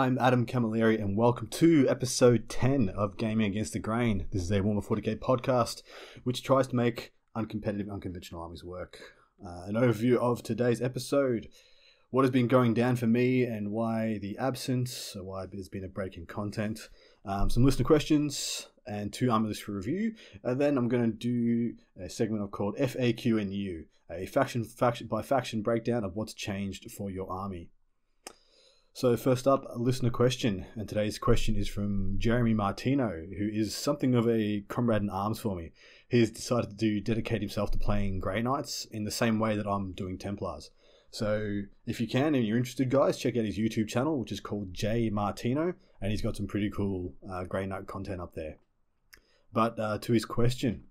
I'm Adam Camilleri, and welcome to episode 10 of Gaming Against the Grain. This is a Warhammer 40k podcast which tries to make uncompetitive, unconventional armies work. An overview of today's episode, what has been going down for me and why the absence, or why there's been a break in content, some listener questions, and 2 army lists for review. And then I'm going to do a segment I've called FAQ and U, a faction by faction breakdown of what's changed for your army. So first up, a listener question, and today's question is from Jeremy Martino, who is something of a comrade in arms for me. He's decided to dedicate himself to playing Grey Knights in the same way that I'm doing Templars. So if you can and you're interested, guys, check out his YouTube channel, which is called J Martino, and he's got some pretty cool Grey Knight content up there. But to his question,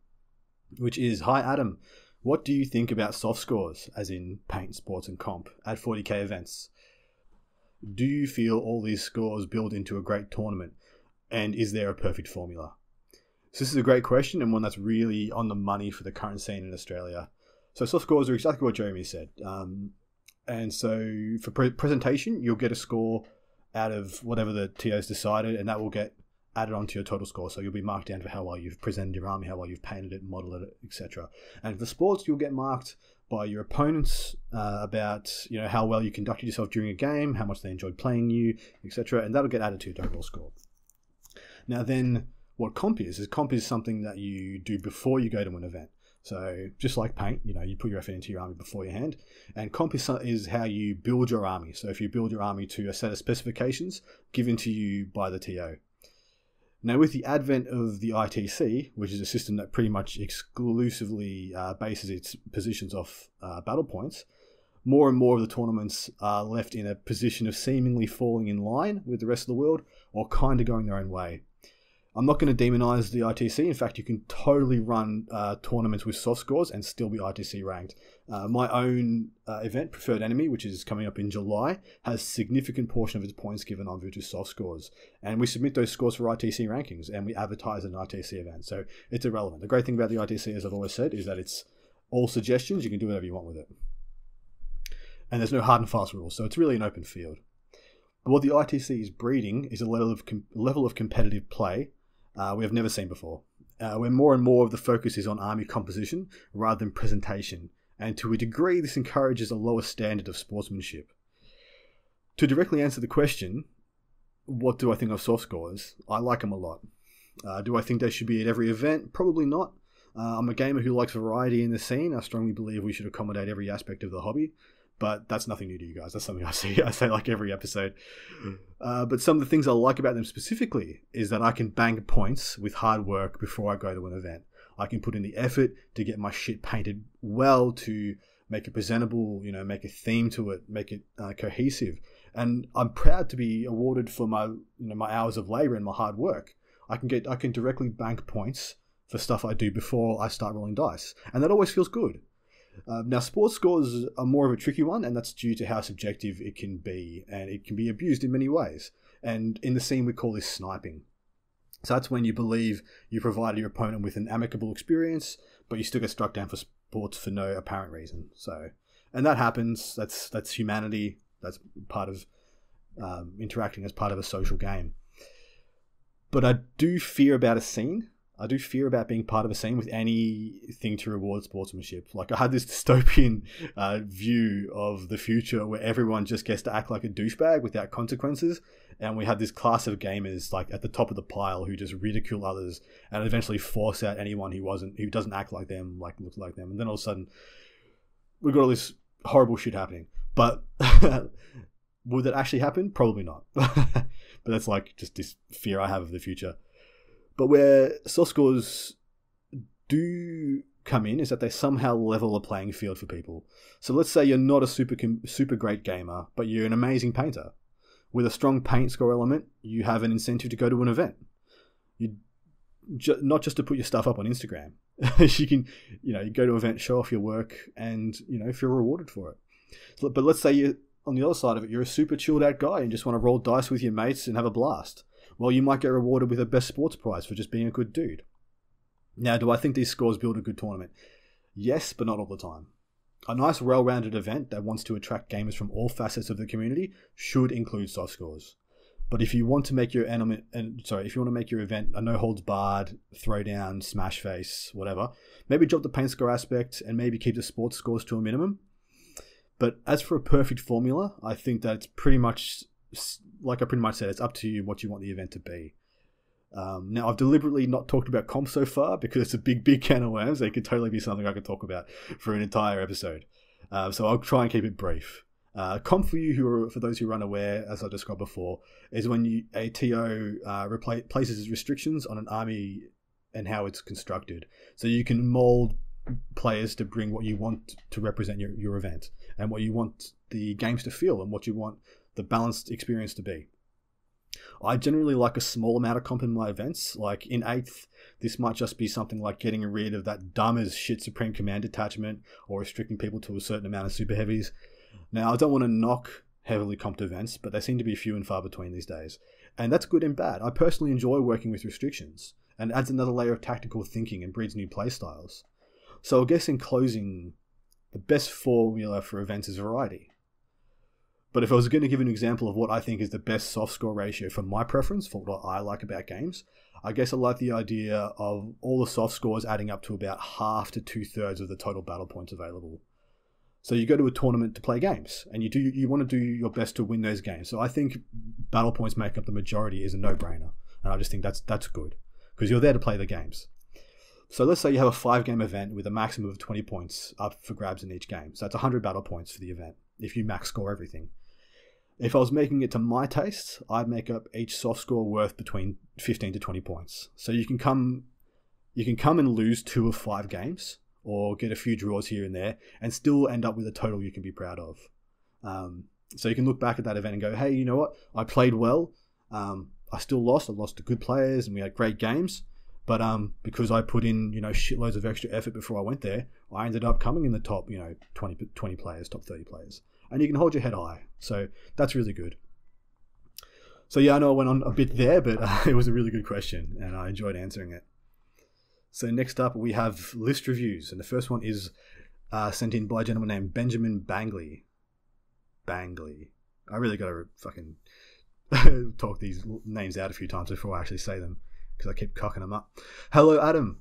which is, hi Adam, what do you think about soft scores, as in paint, sports and comp, at 40k events? Do you feel all these scores build into a great tournament? And is there a perfect formula? So this is a great question, and one that's really on the money for the current scene in Australia. So soft scores are exactly what Jeremy said. And so for presentation, you'll get a score out of whatever the TO's decided, and that will get added onto your total score. So you'll be marked down for how well you've presented your army, how well you've painted it, modeled it, etc. And for sports, you'll get marked by your opponents about how well you conducted yourself during a game, how much they enjoyed playing you, etc. And that'll get added to your overall score. Now then, what comp is something that you do before you go to an event. So just like paint, you put your effort into your army beforehand. And comp is how you build your army. So if you build your army to a set of specifications given to you by the TO. Now, with the advent of the ITC, which is a system that pretty much exclusively bases its positions off battle points, more and more of the tournaments are left in a position of seemingly falling in line with the rest of the world, or kind of going their own way. I'm not going to demonize the ITC. In fact, you can totally run tournaments with soft scores and still be ITC ranked. My own event, Preferred Enemy, which is coming up in July, has a significant portion of its points given on virtue soft scores. And we submit those scores for ITC rankings, and we advertise an ITC event. So it's irrelevant. The great thing about the ITC, as I've always said, is that it's all suggestions. You can do whatever you want with it. And there's no hard and fast rules, so it's really an open field. But what the ITC is breeding is a level of competitive play we have never seen before, where more and more of the focus is on army composition rather than presentation, and to a degree this encourages a lower standard of sportsmanship. To directly answer the question, what do I think of soft scores? I like them a lot. Do I think they should be at every event? Probably not. I'm a gamer who likes variety in the scene. I strongly believe we should accommodate every aspect of the hobby. But that's nothing new to you guys. That's something I say like every episode. But some of the things I like about them specifically is that I can bank points with hard work before I go to an event. I can put in the effort to get my shit painted well, to make it presentable, make a theme to it, make it cohesive. And I'm proud to be awarded for my hours of labor and my hard work. I can directly bank points for stuff I do before I start rolling dice. And that always feels good. Now, sports scores are more of a tricky one, and that's due to how subjective it can be, and it can be abused in many ways. And in the scene, we call this sniping. So that's when you believe you provided your opponent with an amicable experience, but you still get struck down for sports for no apparent reason. And that happens. That's humanity. That's part of interacting as part of a social game. But I do fear about a scene. I do fear about being part of a scene with anything to reward sportsmanship. Like, I had this dystopian view of the future where everyone just gets to act like a douchebag without consequences. And we had this class of gamers like at the top of the pile who just ridicule others and eventually force out anyone who doesn't act like them, like look like them. And then all of a sudden we've got all this horrible shit happening. But would that actually happen? Probably not. But that's like just this fear I have of the future. But where soft scores do come in is that they somehow level a playing field for people. So let's say you're not a super great gamer, but you're an amazing painter. With a strong paint score element, you have an incentive to go to an event. Not just to put your stuff up on Instagram. You can, you go to an event, show off your work, and feel rewarded for it. But let's say you're on the other side of it, you're a super chilled out guy and just want to roll dice with your mates and have a blast. Well, you might get rewarded with a best sports prize for just being a good dude. Now, do I think these scores build a good tournament? Yes, but not all the time. A nice, well-rounded event that wants to attract gamers from all facets of the community should include soft scores. But if you want to make your if you want to make your event a no holds barred, throwdown, smash face, whatever, maybe drop the paint score aspect and maybe keep the sports scores to a minimum. But as for a perfect formula, I think that it's pretty much, like I pretty much said, it's up to you what you want the event to be. Now, I've deliberately not talked about comp so far because it's a big can of worms. It could totally be something I could talk about for an entire episode. So I'll try and keep it brief. Comp for those who are unaware, as I described before, is when a TO places restrictions on an army and how it's constructed. So you can mold players to bring what you want to represent your event and what you want the games to feel and what you want the balanced experience to be. I generally like a small amount of comp in my events. Like in 8th, this might just be something like getting rid of that dumb as shit Supreme Command detachment or restricting people to a certain amount of super heavies. Now, I don't want to knock heavily comped events, but they seem to be few and far between these days. And that's good and bad. I personally enjoy working with restrictions and adds another layer of tactical thinking and breeds new playstyles. So I guess in closing, the best formula for events is variety. But if I was going to give an example of what I think is the best soft score ratio for my preference, for what I like about games, I guess I like the idea of all the soft scores adding up to about half to 2/3 of the total battle points available. So you go to a tournament to play games, and you want to do your best to win those games. So I think battle points make up the majority is a no-brainer, and I just think that's good because you're there to play the games. So let's say you have a 5-game event with a maximum of 20 points up for grabs in each game. So that's 100 battle points for the event if you max score everything. If I was making it to my taste, I'd make up each soft score worth between 15 to 20 points. So you can come and lose 2 of 5 games, or get a few draws here and there, and still end up with a total you can be proud of. So you can look back at that event and go, hey, you know what? I played well. I still lost. I lost to good players, and we had great games. But because I put in, shitloads of extra effort before I went there, I ended up coming in the top, 20 players, top 30 players. And you can hold your head high. So that's really good. So yeah, I know I went on a bit there, but it was a really good question, and I enjoyed answering it. So next up, we have list reviews. And the first one is sent in by a gentleman named Benjamin Bangley. I really got to fucking talk these names out a few times before I actually say them, because I keep cocking them up. Hello, Adam.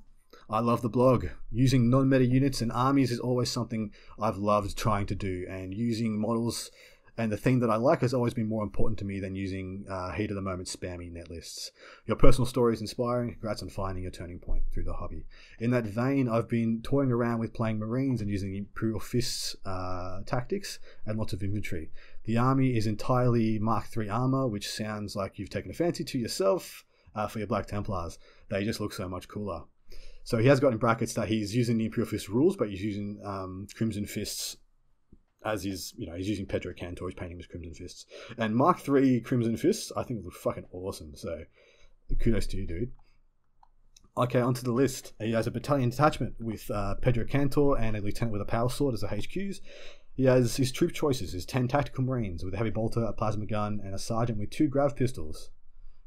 I love the blog. Using non-meta units and armies is always something I've loved trying to do, and using models and the thing that I like has always been more important to me than using heat of the moment spammy net lists. Your personal story is inspiring. Congrats on finding your turning point through the hobby. In that vein, I've been toying around with playing Marines and using Imperial Fists tactics and lots of infantry. The army is entirely Mark III armor, which sounds like you've taken a fancy to yourself for your Black Templars. They just look so much cooler. So he has got in brackets that he's using the Imperial Fist rules, but he's using Crimson Fists as he's using Pedro Cantor, he's painting with Crimson Fists. And Mark III Crimson Fists, I think, look fucking awesome. So kudos to you, dude. Okay, onto the list. He has a battalion detachment with Pedro Cantor and a lieutenant with a power sword as the HQs. He has his troop choices, his 10 tactical marines with a heavy bolter, a plasma gun, and a sergeant with 2 grav pistols.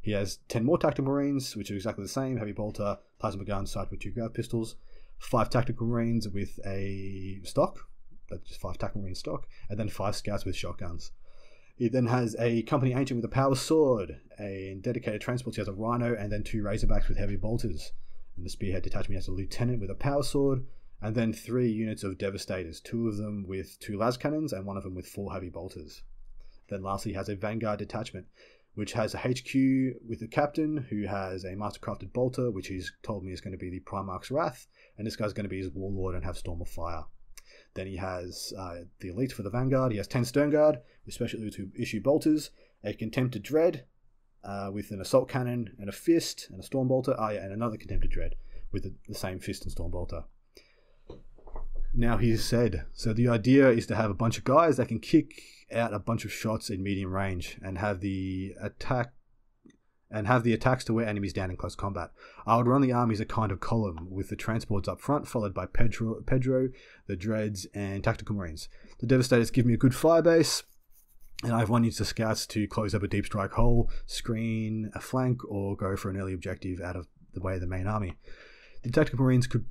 He has 10 more tactical marines, which are exactly the same, heavy bolter, plasma gun, sergeant with 2 grav pistols, 5 tactical marines with a stock, that's just 5 tactical marine stock, and then 5 scouts with shotguns. He then has a company ancient with a power sword, a dedicated transport, he has a rhino, and then 2 razorbacks with heavy bolters. And the spearhead detachment has a lieutenant with a power sword, and then 3 units of devastators, 2 of them with 2 las cannons, and 1 of them with 4 heavy bolters. Then lastly, he has a vanguard detachment, which has a HQ with a captain who has a mastercrafted bolter, which he's told me is going to be the Primarch's Wrath, and this guy's going to be his warlord and have Storm of Fire. Then he has the elite for the vanguard. He has 10 Sternguard with special to issue bolters, a Contempted Dread with an assault cannon and a fist and a storm bolter. And another Contempted Dread with the same fist and storm bolter. Now he's said, so the idea is to have a bunch of guys that can kick out a bunch of shots in medium range and have the attacks to wear enemies down in close combat. I would run the army as a kind of column with the transports up front, followed by Pedro, the Dreads, and tactical marines. The Devastators give me a good fire base, and I have 1 unit of scouts to close up a deep strike hole, screen a flank, or go for an early objective out of the way of the main army. The tactical marines could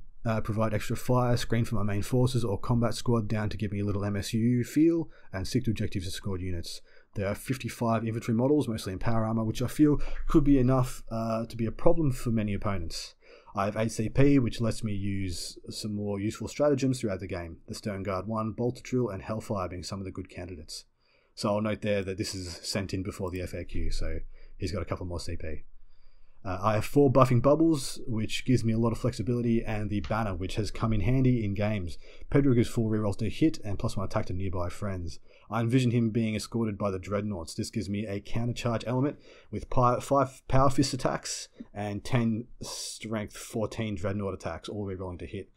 provide extra fire, screen for my main forces, or combat squad down to give me a little MSU feel, and stick to objectives of scored units. There are 55 infantry models, mostly in power armor, which I feel could be enough to be a problem for many opponents. I have 8 CP, which lets me use some more useful stratagems throughout the game. The Stern Guard 1, Bolter Drill, and Hellfire being some of the good candidates. So I'll note there that this is sent in before the FAQ, so he's got a couple more CP. I have 4 buffing bubbles, which gives me a lot of flexibility, and the banner, which has come in handy in games. Pedro gives 4 rerolls to hit and +1 attack to nearby friends. I envision him being escorted by the Dreadnoughts. This gives me a countercharge element with 5 Power Fist attacks and 10 Strength 14 Dreadnought attacks, all rerolling to hit.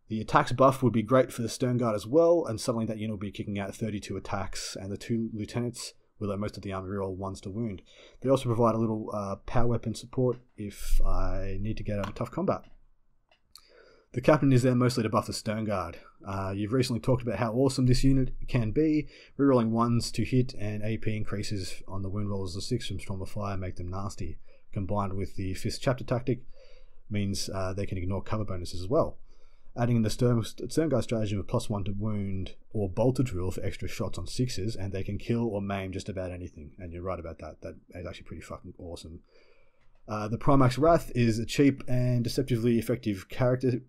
The attacks buff would be great for the Stern Guard as well, and suddenly that unit will be kicking out 32 attacks, and the 2 lieutenants will let most of the army reroll 1s to wound. They also provide a little power weapon support if I need to get out of tough combat. The captain is there mostly to buff the Stern Guard. You've recently talked about how awesome this unit can be. Rerolling 1s to hit and AP increases on the wound rolls of 6 from Storm of Fire make them nasty. Combined with the Fist Chapter tactic means they can ignore cover bonuses as well. Adding in the Stern Guard strategy with +1 to wound or Bolter Drill for extra shots on 6s, and they can kill or maim just about anything. And you're right about that. That is actually pretty fucking awesome. The Primax Wrath is a cheap and deceptively effective character.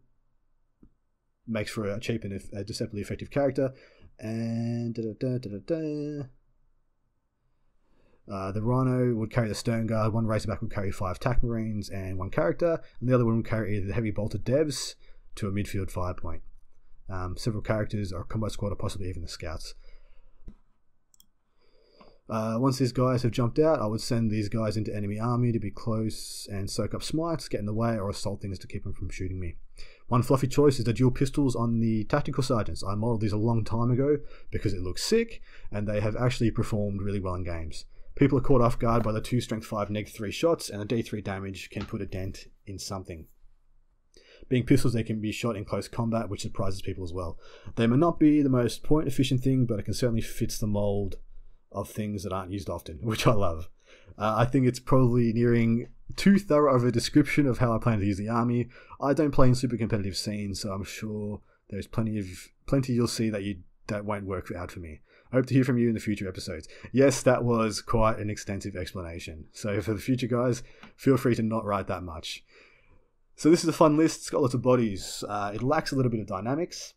Makes for a cheap and deceptively effective character. And the Rhino would carry the Stern Guard. 1 Razorback would carry 5 Tac Marines and 1 character, and the other one would carry either the Heavy Bolter Devs to a midfield fire point. Several characters or combat squad, or possibly even the scouts. Once these guys have jumped out, I would send these guys into enemy army to be close and soak up smites, get in the way, or assault things to keep them from shooting me. One fluffy choice is the dual pistols on the tactical sergeants. I modeled these a long time ago because it looks sick, and they have actually performed really well in games. People are caught off guard by the 2 strength 5 -3 shots, and the D3 damage can put a dent in something. Being pistols, they can be shot in close combat, which surprises people as well. They may not be the most point efficient thing, but it can certainly fits the mold of things that aren't used often, which I love. I think it's probably nearing too thorough of a description of how I plan to use the army. I don't play in super competitive scenes, so I'm sure there's plenty you'll see that won't work out for me. I hope to hear from you in the future episodes. Yes, that was quite an extensive explanation. So for the future guys, feel free to not write that much. So this is a fun list. It's got lots of bodies. It lacks a little bit of dynamics.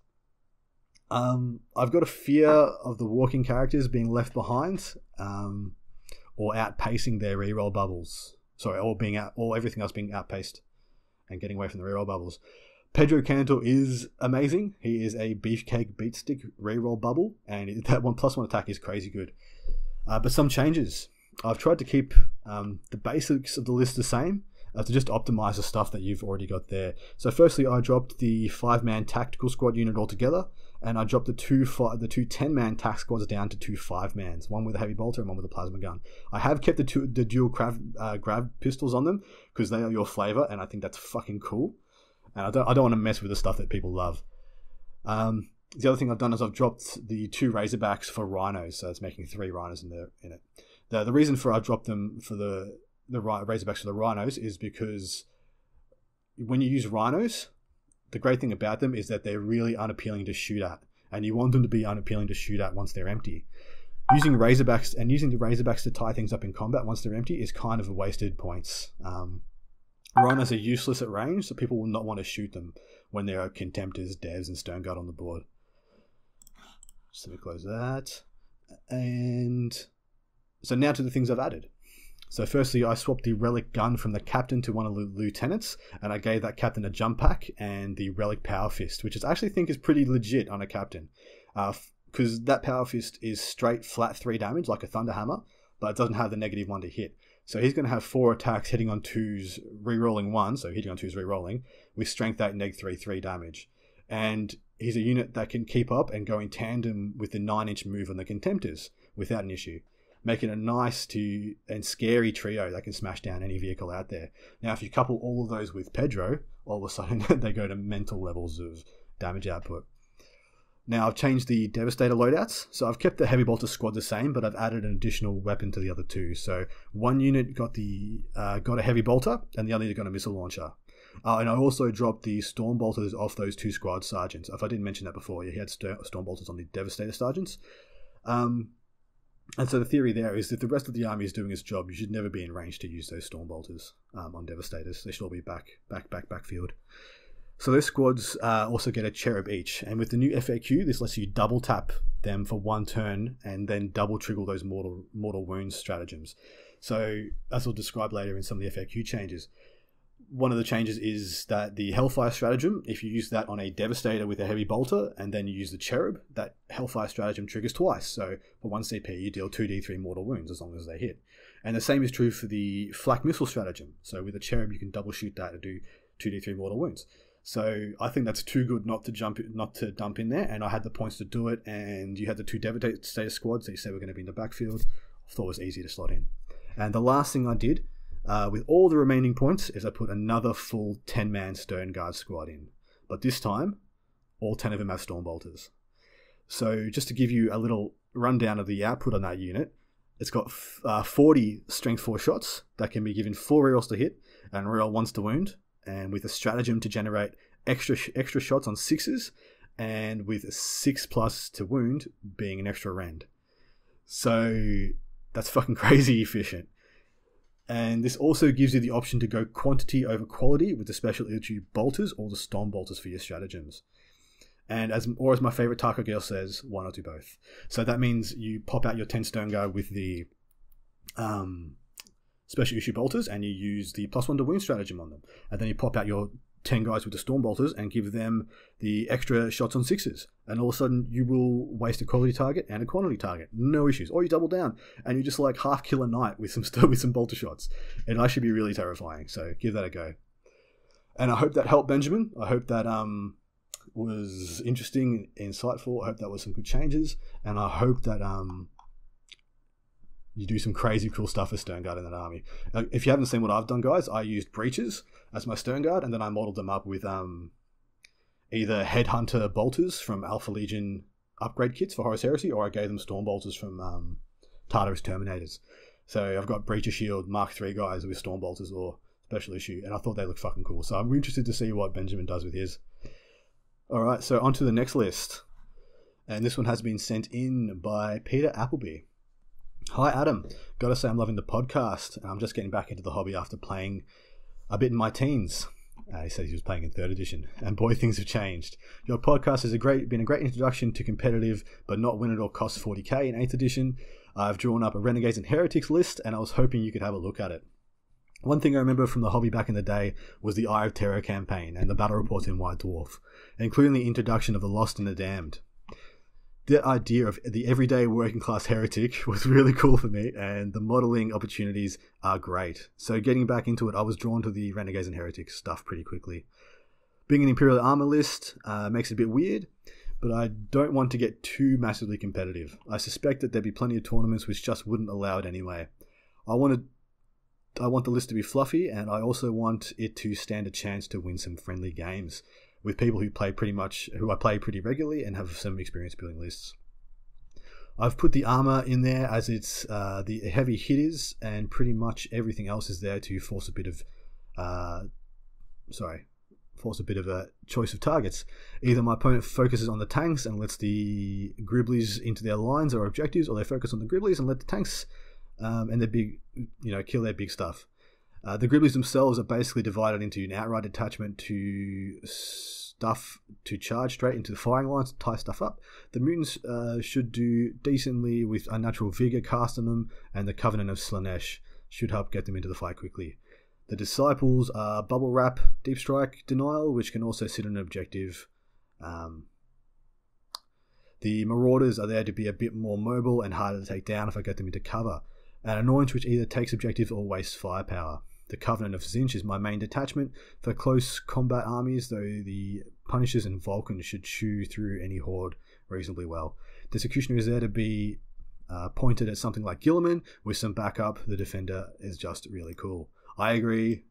I've got a fear of the walking characters being left behind, or outpacing their reroll bubbles. Sorry, or everything else being outpaced and getting away from the reroll bubbles. Pedro Cantor is amazing. He is a beefcake beatstick reroll bubble, and that 1+1 attack is crazy good. But some changes. I've tried to keep the basics of the list the same, to just optimize the stuff that you've already got there. So firstly, I dropped the 5-man tactical squad unit altogether, and I dropped the two 10-man tac squads down to 2 5-mans, one with a heavy bolter and one with a plasma gun. I have kept the dual grab pistols on them because they are your flavor, and I think that's fucking cool. And I don't want to mess with the stuff that people love. The other thing I've done is I've dropped the 2 Razorbacks for rhinos, so it's making 3 rhinos in it. The reason for I dropped them for the Razorbacks for the rhinos is because when you use rhinos, the great thing about them is that they're really unappealing to shoot at, and you want them to be unappealing to shoot at once they're empty. Using the Razorbacks to tie things up in combat once they're empty is kind of a wasted points. Rhinos are useless at range, so people will not want to shoot them when there are Contemptors, Devs, and Stern Guard on the board. Just let me close that. And so now to the things I've added. So firstly, I swapped the relic gun from the captain to one of the lieutenants, and I gave that captain a jump pack and the relic power fist, which I actually think is pretty legit on a captain, because that power fist is straight flat 3 damage like a thunder hammer, but it doesn't have the -1 to hit. So he's going to have 4 attacks hitting on 2s, rerolling 1, so hitting on 2s rerolling, with strength 8 -3 damage. And he's a unit that can keep up and go in tandem with the 9-inch move on the Contemptors without an issue, making a nice and scary trio that can smash down any vehicle out there. Now, if you couple all of those with Pedro, all of a sudden they go to mental levels of damage output. Now, I've changed the Devastator loadouts, so I've kept the Heavy Bolter squad the same, but I've added an additional weapon to the other 2. So one unit got a Heavy Bolter, and the other unit got a Missile Launcher. And I also dropped the Storm Bolters off those 2 squad sergeants. If I didn't mention that before, he had Storm Bolters on the Devastator sergeants. And so the theory there is that the rest of the army is doing its job. You should never be in range to use those storm bolters on Devastators. They should all be backfield. So those squads also get a cherub each. And with the new FAQ, this lets you double tap them for 1 turn and then double trigger those mortal wounds stratagems. So as I'll describe later in some of the FAQ changes, one of the changes is that the Hellfire stratagem, if you use that on a Devastator with a heavy bolter and then you use the cherub, that Hellfire stratagem triggers twice. So for 1 CP, you deal 2d3 mortal wounds as long as they hit. And the same is true for the Flak Missile stratagem. So with a cherub, you can double shoot that and do 2d3 mortal wounds. So I think that's too good not to dump in there, and I had the points to do it, and you had the 2 Devastator squads that you said were going to be in the backfield. I thought it was easy to slot in. And the last thing I did, with all the remaining points, is I put another full 10-man Stern Guard squad in. But this time, all 10 of them have Storm Bolters. So just to give you a little rundown of the output on that unit, it's got 40 Strength 4 shots that can be given 4 rerolls to hit and reroll once to wound, and with a stratagem to generate extra shots on 6s, and with a 6+ to wound being an extra rend. So that's fucking crazy efficient. And this also gives you the option to go quantity over quality with the special issue bolters or the storm bolters for your stratagems. And as my favorite Taco girl says, why not do both? So that means you pop out your 10 Stone Guard with the special issue bolters and you use the +1 to wound stratagem on them. And then you pop out your 10 guys with the storm bolters and give them the extra shots on 6s. And all of a sudden you will waste a quality target and a quantity target. No issues. Or you double down and you just like half kill a knight with some bolter shots. It'll actually be really terrifying. So give that a go. And I hope that helped, Benjamin. I hope that was interesting, insightful. I hope that was some good changes. And I hope that you do some crazy cool stuff with Stern Guard in that army. If you haven't seen what I've done, guys, I used Breaches as my Stern Guard, and then I modeled them up with either Headhunter Bolters from Alpha Legion upgrade kits for Horus Heresy, or I gave them Storm Bolters from Tartarus Terminators. So I've got Breacher Shield Mark III guys with Storm Bolters or special issue, and I thought they looked fucking cool. So I'm interested to see what Benjamin does with his. Alright, so on to the next list. And this one has been sent in by Peter Appleby. Hi Adam, gotta say I'm loving the podcast. I'm just getting back into the hobby after playing a bit in my teens. He said he was playing in 3rd edition, and boy, things have changed. Your podcast has been a great introduction to competitive, but not win at all costs 40k in 8th edition. I've drawn up a Renegades and Heretics list, and I was hoping you could have a look at it. One thing I remember from the hobby back in the day was the Eye of Terror campaign and the battle reports in White Dwarf, including the introduction of the Lost and the Damned. The idea of the everyday working class heretic was really cool for me, and the modelling opportunities are great. So getting back into it, I was drawn to the Renegades and Heretics stuff pretty quickly. Being an Imperial Armour list makes it a bit weird, but I don't want to get too massively competitive. I suspect that there'd be plenty of tournaments which just wouldn't allow it anyway. I want the list to be fluffy, and I also want it to stand a chance to win some friendly games with people who I play pretty regularly and have some experience building lists. I've put the armor in there as it's the heavy hitters, and pretty much everything else is there to force a bit of a choice of targets. Either my opponent focuses on the tanks and lets the Gribblies into their lines or objectives, or they focus on the Gribblies and let the tanks and their big, kill their big stuff. The Gribblies themselves are basically divided into an outright attachment to stuff to charge straight into the firing lines to tie stuff up. The Mutants should do decently with Unnatural Vigor cast on them, and the Covenant of Slanesh should help get them into the fight quickly. The Disciples are Bubble Wrap, Deep Strike, Denial, which can also sit on an objective. The Marauders are there to be a bit more mobile and harder to take down if I get them into cover. An annoyance which either takes objectives or wastes firepower. The Covenant of Zinch is my main detachment for close combat armies, though the Punishers and Vulcans should chew through any horde reasonably well. The Executioner is there to be pointed at something like Gilliman with some backup. The Defender is just really cool. I agree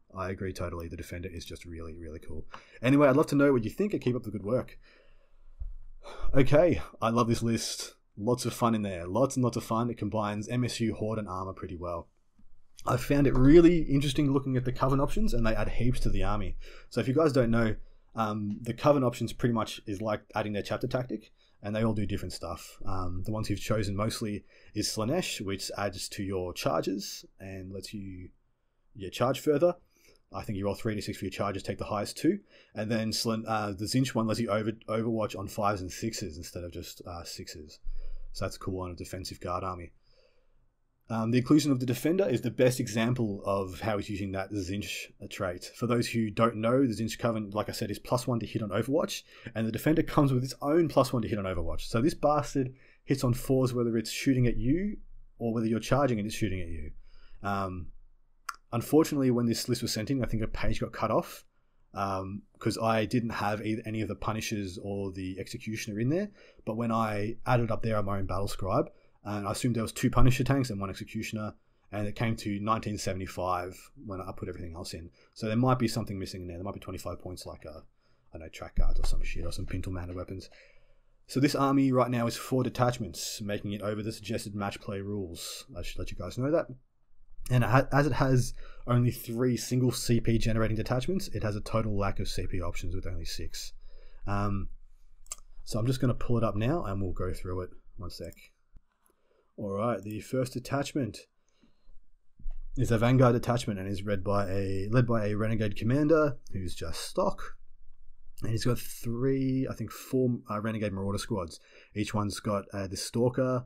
totally. The Defender is just really, really cool. Anyway, I'd love to know what you think, and keep up the good work. Okay, I love this list. Lots of fun in there. Lots and lots of fun. It combines MSU, Horde, and Armor pretty well. I found it really interesting looking at the Coven options, and they add heaps to the army. So if you guys don't know, the Coven options pretty much is like adding their chapter tactic. and they all do different stuff. The ones you've chosen mostly is Slanesh, which adds to your charges and lets you charge further. I think you roll 3d6 for your charges, take the highest 2. And then the Zinch one lets you overwatch on 5s and 6s instead of just 6s. So that's cool on a defensive guard army. The inclusion of the Defender is the best example of how he's using that Zinch trait. For those who don't know, the Zinch Coven, like I said, is +1 to hit on Overwatch, and the Defender comes with its own +1 to hit on Overwatch. So this bastard hits on 4s whether it's shooting at you or whether you're charging and it's shooting at you. Unfortunately, when this list was sent in, I think a page got cut off because I didn't have any of the Punishers or the Executioner in there. But when I added up there on my own Battle Scribe, and I assumed there was 2 Punisher tanks and 1 Executioner, and it came to 1975 when I put everything else in. So there might be something missing in there. There might be 25 points like track guards or some shit, or some Pintle Mana weapons. So this army right now is 4 detachments, making it over the suggested match play rules. I should let you guys know that. And as it has only 3 single CP generating detachments, it has a total lack of CP options with only 6. So I'm just going to pull it up now and we'll go through it. One sec. Alright, the first detachment is a Vanguard detachment and is led by a Renegade commander who's just stock. And he's got 4 Renegade Marauder squads. Each one's got the Stalker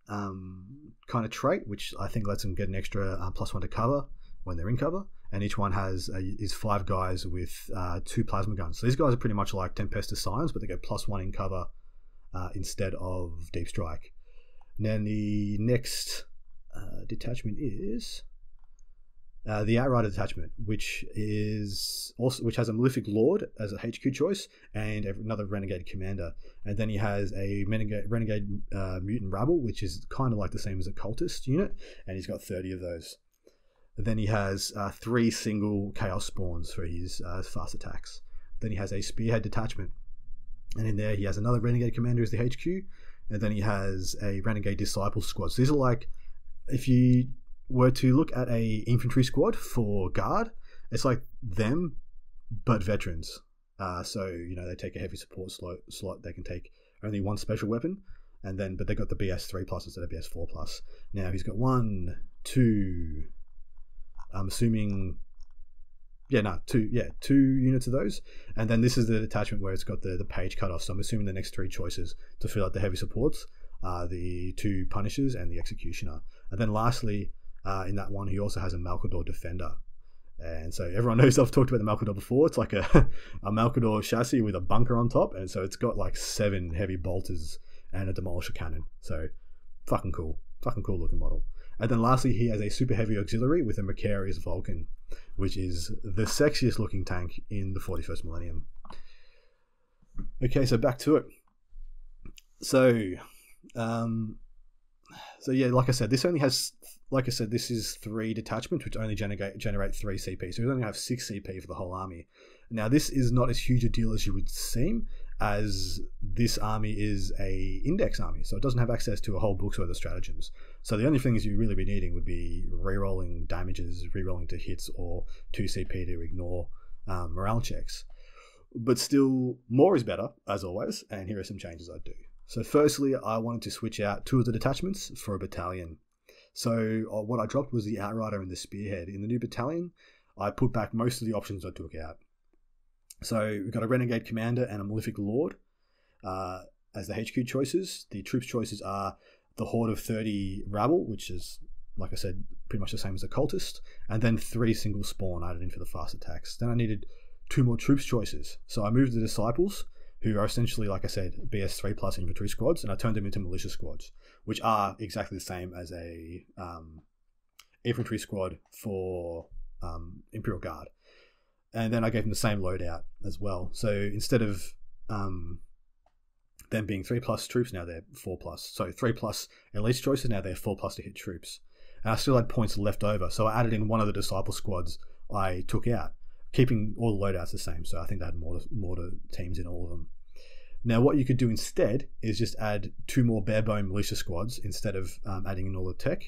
kind of trait, which I think lets them get an extra +1 to cover when they're in cover. And each one is 5 guys with 2 plasma guns. So these guys are pretty much like Tempestus Scions, but they get +1 in cover instead of Deep Strike. And then the next detachment is the Outrider detachment, which has a Malefic Lord as a HQ choice and another Renegade commander. And then he has a Renegade Mutant Rabble, which is kind of like the same as a Cultist unit, and he's got 30 of those. And then he has 3 single Chaos Spawns for his fast attacks. Then he has a Spearhead detachment, and in there he has another Renegade commander as the HQ. And then he has a Renegade Disciple squad. So these are like, if you were to look at a infantry squad for guard, it's like them, but veterans. So, they take a heavy support slot. They can take only 1 special weapon, but they got the BS3 plus instead of BS4 plus. Now he's got 1, 2, I'm assuming, 2 units of those. And then this is the detachment where it's got the page cut off. So I'm assuming the next 3 choices to fill out the heavy supports are the 2 Punishers and the Executioner. And then lastly, in that one, he also has a Malcador Defender. And so everyone knows I've talked about the Malcador before. It's like a Malcador chassis with a bunker on top. And so it's got like 7 heavy bolters and a Demolisher cannon. So fucking cool looking model. And then lastly, he has a super heavy auxiliary with a Macarius Vulcan, which is the sexiest looking tank in the 41st millennium. Okay, so back to it. So yeah, like I said, this is 3 detachments, which only generate 3 CP. So we only have 6 CP for the whole army. Now, this is not as huge a deal as you would seem, as this army is a index army, so it doesn't have access to a whole book's worth of stratagems. So the only things you'd really be needing would be rerolling damages, rerolling to hits, or 2 CP to ignore morale checks. But still, more is better, as always, and here are some changes I'd do. So firstly, I wanted to switch out 2 of the detachments for a battalion. So what I dropped was the Outrider and the Spearhead. In the new battalion, I put back most of the options I took out. So we've got a Renegade Commander and a Malefic Lord as the HQ choices. The troops choices are the Horde of 30 Rabble, which is, like I said, pretty much the same as a Cultist, and then 3 single spawn added in for the fast attacks. Then I needed 2 more troops choices. So I moved the Disciples, who are essentially, like I said, BS3 plus infantry squads, and I turned them into militia squads, which are exactly the same as a infantry squad for Imperial Guard. And then I gave them the same loadout as well. So instead of them being 3 plus troops, now they're 4 plus. So 3 plus elite choices, now they're 4 plus to hit troops. And I still had points left over, so I added in one of the Disciple squads I took out, keeping all the loadouts the same. So I think they had mortar teams in all of them. Now what you could do instead is just add 2 more barebone militia squads instead of adding in all the tech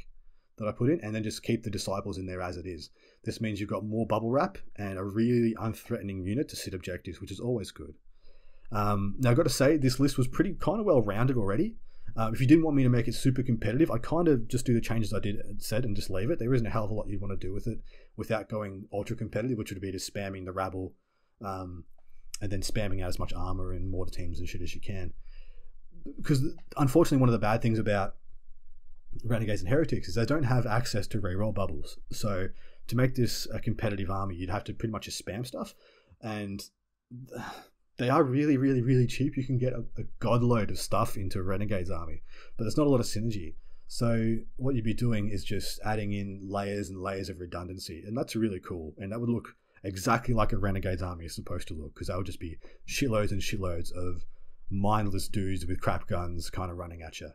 that I put in, and then just keep the Disciples in there as it is. This means you've got more bubble wrap and a really unthreatening unit to sit objectives, which is always good. Now, I've got to say, this list was pretty kind of well rounded already. If you didn't want me to make it super competitive, I'd kind of just do the changes I said and just leave it. There isn't a hell of a lot you'd want to do with it without going ultra competitive, which would be just spamming the rabble, and then spamming out as much armor and mortar teams and shit as you can. Because unfortunately, one of the bad things about Renegades and Heretics is they don't have access to reroll bubbles. So to make this a competitive army, you'd have to pretty much just spam stuff, and they are really, really, really cheap. You can get a godload of stuff into a Renegades army, but there's not a lot of synergy. So what you'd be doing is just adding in layers and layers of redundancy, and that's really cool. And that would look exactly like a Renegades army is supposed to look, because that would just be shitloads and shitloads of mindless dudes with crap guns kind of running at you.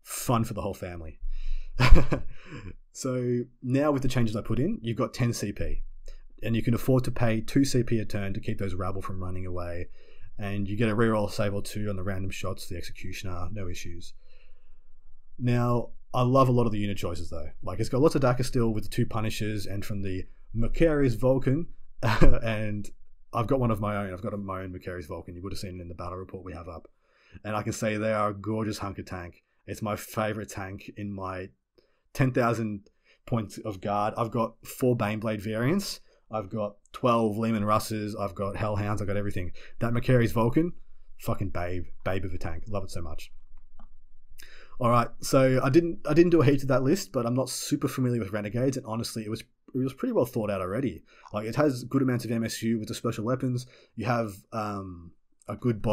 Fun for the whole family. So now with the changes I put in, you've got 10 CP. And you can afford to pay 2 CP a turn to keep those rabble from running away. And you get a reroll save or 2 on the random shots, the Executioner, no issues. Now, I love a lot of the unit choices though. Like, it's got lots of Daka still with the 2 Punishers and from the Macarius Vulcan. And I've got one of my own. I've got my own Macarius Vulcan. You would have seen it in the battle report we have up. And I can say they are a gorgeous hunk of tank. It's my favorite tank in my 10,000 points of guard. I've got 4 Baneblade variants. I've got 12 Lehman Russes. I've got Hellhounds. I've got everything. That Macarius Vulcan, fucking babe of a tank. Love it so much. All right, so I didn't do a heap of that list, but I'm not super familiar with Renegades, and honestly, it was pretty well thought out already. Like, it has good amounts of MSU with the special weapons. You have a good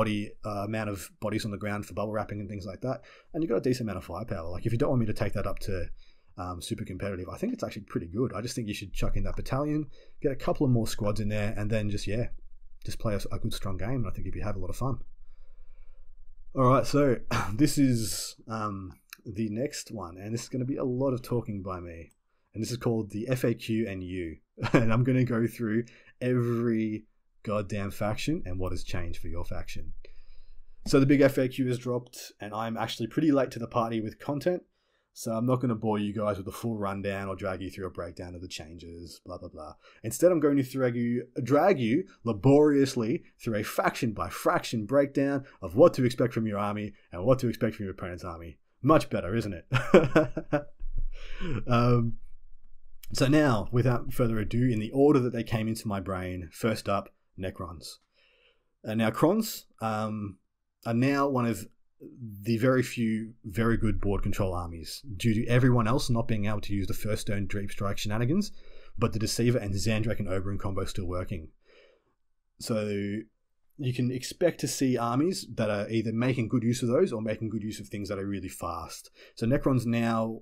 amount of bodies on the ground for bubble wrapping and things like that, and you've got a decent amount of firepower. Like, if you don't want me to take that up to super competitive, I think it's actually pretty good. I just think you should chuck in that battalion, get a couple of more squads in there, and then just play a good strong game, and I think you'd have a lot of fun. Alright, so this is the next one, and this is going to be a lot of talking by me, and this is called the FAQ and U, and I'm going to go through every goddamn faction and what has changed for your faction. So the big FAQ has dropped, and I'm actually pretty late to the party with content, so I'm not going to bore you guys with a full rundown or drag you through a breakdown of the changes, blah, blah, blah. Instead, I'm going to drag you laboriously through a faction by faction breakdown of what to expect from your army and what to expect from your opponent's army. Much better, isn't it? So now, without further ado, in the order that they came into my brain, first up, Necrons. Now, Crons are now one of the very few very good board control armies, due to everyone else not being able to use the First Stone Deep Strike shenanigans, but the Deceiver and Zandrake and Oberyn combo still working. So you can expect to see armies that are either making good use of those or making good use of things that are really fast. So Necrons now,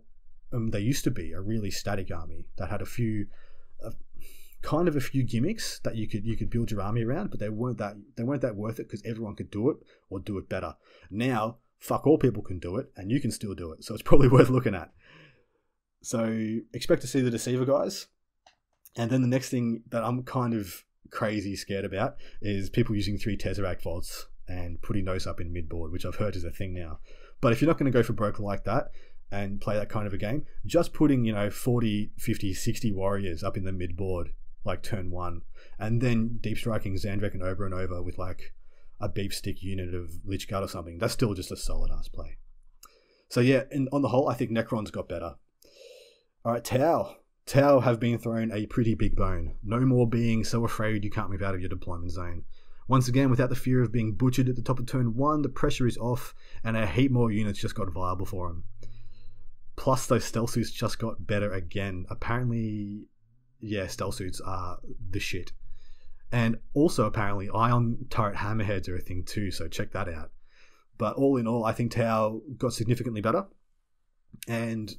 they used to be a really static army that had a few gimmicks that you could build your army around, but they weren't that worth it because everyone could do it or do it better. Now, fuck all, people can do it, and you can still do it, so it's probably worth looking at. So expect to see the Deceiver guys, and then the next thing that I'm kind of crazy scared about is people using 3 Tesseract Vaults and putting those up in mid-board, which I've heard is a thing now. But if you're not going to go for broke like that and play that kind of a game, just putting 40, 50, 60 warriors up in the mid-board like turn 1, and then deep striking Zandrake and Oberyn over with like a beef stick unit of Lich Guard or something, that's still just a solid ass play. So yeah, and on the whole, I think Necrons got better. Alright, Tau have been thrown a pretty big bone. No more being so afraid you can't move out of your deployment zone. Once again, without the fear of being butchered at the top of turn 1, the pressure is off, and a heap more units just got viable for them. Plus, those stealth suits just got better again. Apparently, yeah, stealth suits are the shit. And also, apparently, ion turret hammerheads are a thing too, so check that out. But all in all, I think Tau got significantly better. And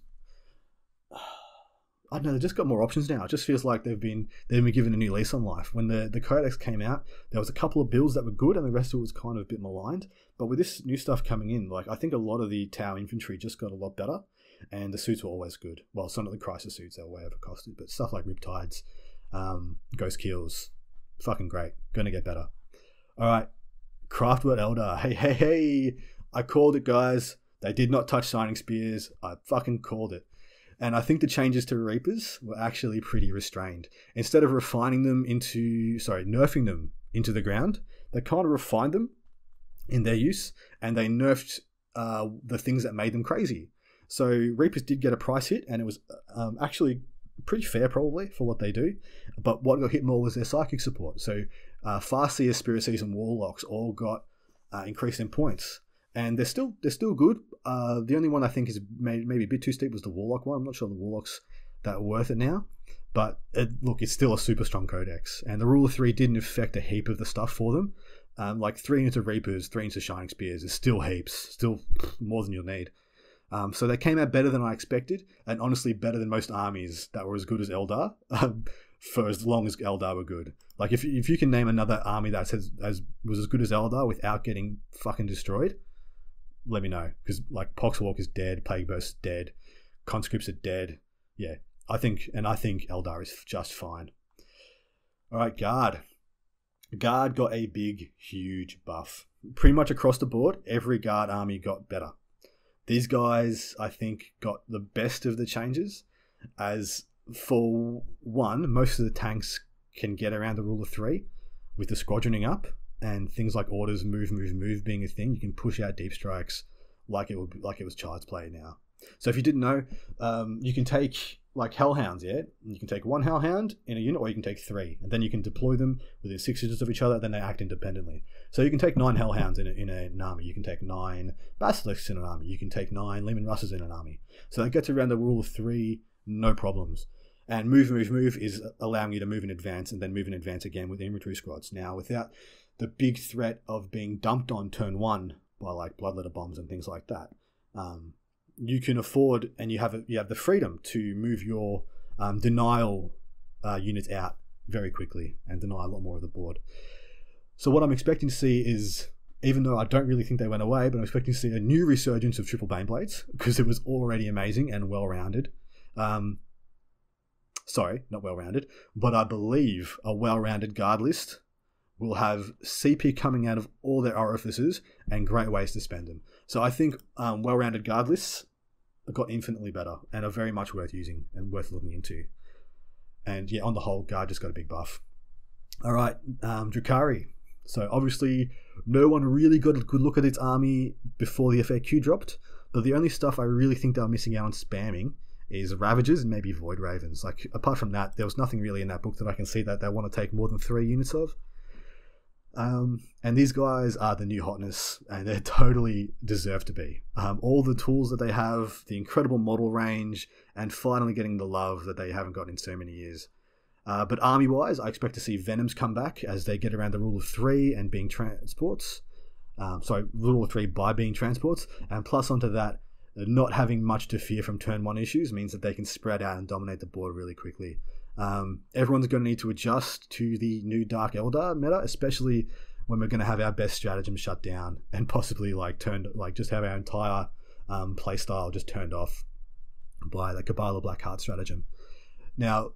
I don't know, they've just got more options now. It just feels like they've been given a new lease on life. When the Codex came out, there was a couple of builds that were good, and the rest of it was kind of a bit maligned. But with this new stuff coming in, like, I think a lot of the Tau infantry just got a lot better. And the suits were always good. Well, some of the Crisis suits are way overcosted, but stuff like Riptides, Ghost Kills, fucking great. Gonna get better. Alright, Craftword Elder. Hey, I called it, guys. They did not touch Shining Spears. I fucking called it. And I think the changes to Reapers were actually pretty restrained. Instead of nerfing them into the ground, they kind of refined them in their use, and they nerfed the things that made them crazy. So Reapers did get a price hit, and it was actually pretty fair probably for what they do. But what got hit more was their psychic support. So Farseers, Spirit Seers, and Warlocks all got increased in points, and they're still good. The only one I think is maybe a bit too steep was the Warlock one. I'm not sure the Warlocks that are worth it now, but look, it's still a super strong codex, and the rule of 3 didn't affect a heap of the stuff for them. Like 3 into Reapers, 3 into Shining Spears is still heaps, still more than you'll need. So they came out better than I expected, and honestly better than most armies that were as good as Eldar, for as long as Eldar were good. Like if you can name another army that was as good as Eldar without getting fucking destroyed, let me know. Because like Poxwalk is dead, Plague Burst is dead, Conscripts are dead. Yeah, I think Eldar is just fine. All right, Guard. Guard got a big, huge buff. Pretty much across the board, every Guard army got better. These guys, I think, got the best of the changes, as for one, most of the tanks can get around the rule of 3 with the squadroning up, and things like orders, move being a thing. You can push out deep strikes like it was Child's Play now. So if you didn't know, you can take like Hellhounds, yeah? You can take 1 Hellhound in a unit, or you can take 3, and then you can deploy them within 6 inches of each other, then they act independently. So you can take 9 Hellhounds in an army, you can take 9 Basilisks in an army, you can take 9 Leman Russes in an army. So that gets around the rule of 3, no problems. And move is allowing you to move in advance, and then move in advance again with inventory squads. Now, without the big threat of being dumped on turn 1 by like Bloodletter bombs and things like that, you can afford, and you have the freedom to move your denial units out very quickly and deny a lot more of the board. So what I'm expecting to see is, even though I don't really think they went away, but I'm expecting to see a new resurgence of Triple Baneblades, because it was already amazing and well-rounded. Sorry, not well-rounded, but I believe a well-rounded Guard list will have CP coming out of all their orifices and great ways to spend them. So I think well-rounded Guard lists got infinitely better and are very much worth using and worth looking into. And yeah, on the whole, Guard just got a big buff. All right, Drukhari. So obviously, no one really got a good look at its army before the FAQ dropped, but the only stuff I really think they were missing out on spamming is Ravagers and maybe Void Ravens. Like, apart from that, there was nothing really in that book that I can see that they want to take more than 3 units of. And these guys are the new hotness, and they totally deserve to be. All the tools that they have, the incredible model range, and finally getting the love that they haven't gotten in so many years. But army-wise, I expect to see Venoms come back as they get around the rule of 3 and being transports. Rule of 3 by being transports. And plus onto that, not having much to fear from turn 1 issues means that they can spread out and dominate the board really quickly. Everyone's going to need to adjust to the new Dark Eldar meta, especially when we're going to have our best stratagem shut down and possibly just have our entire playstyle just turned off by the Kabbalah Blackheart stratagem. Now,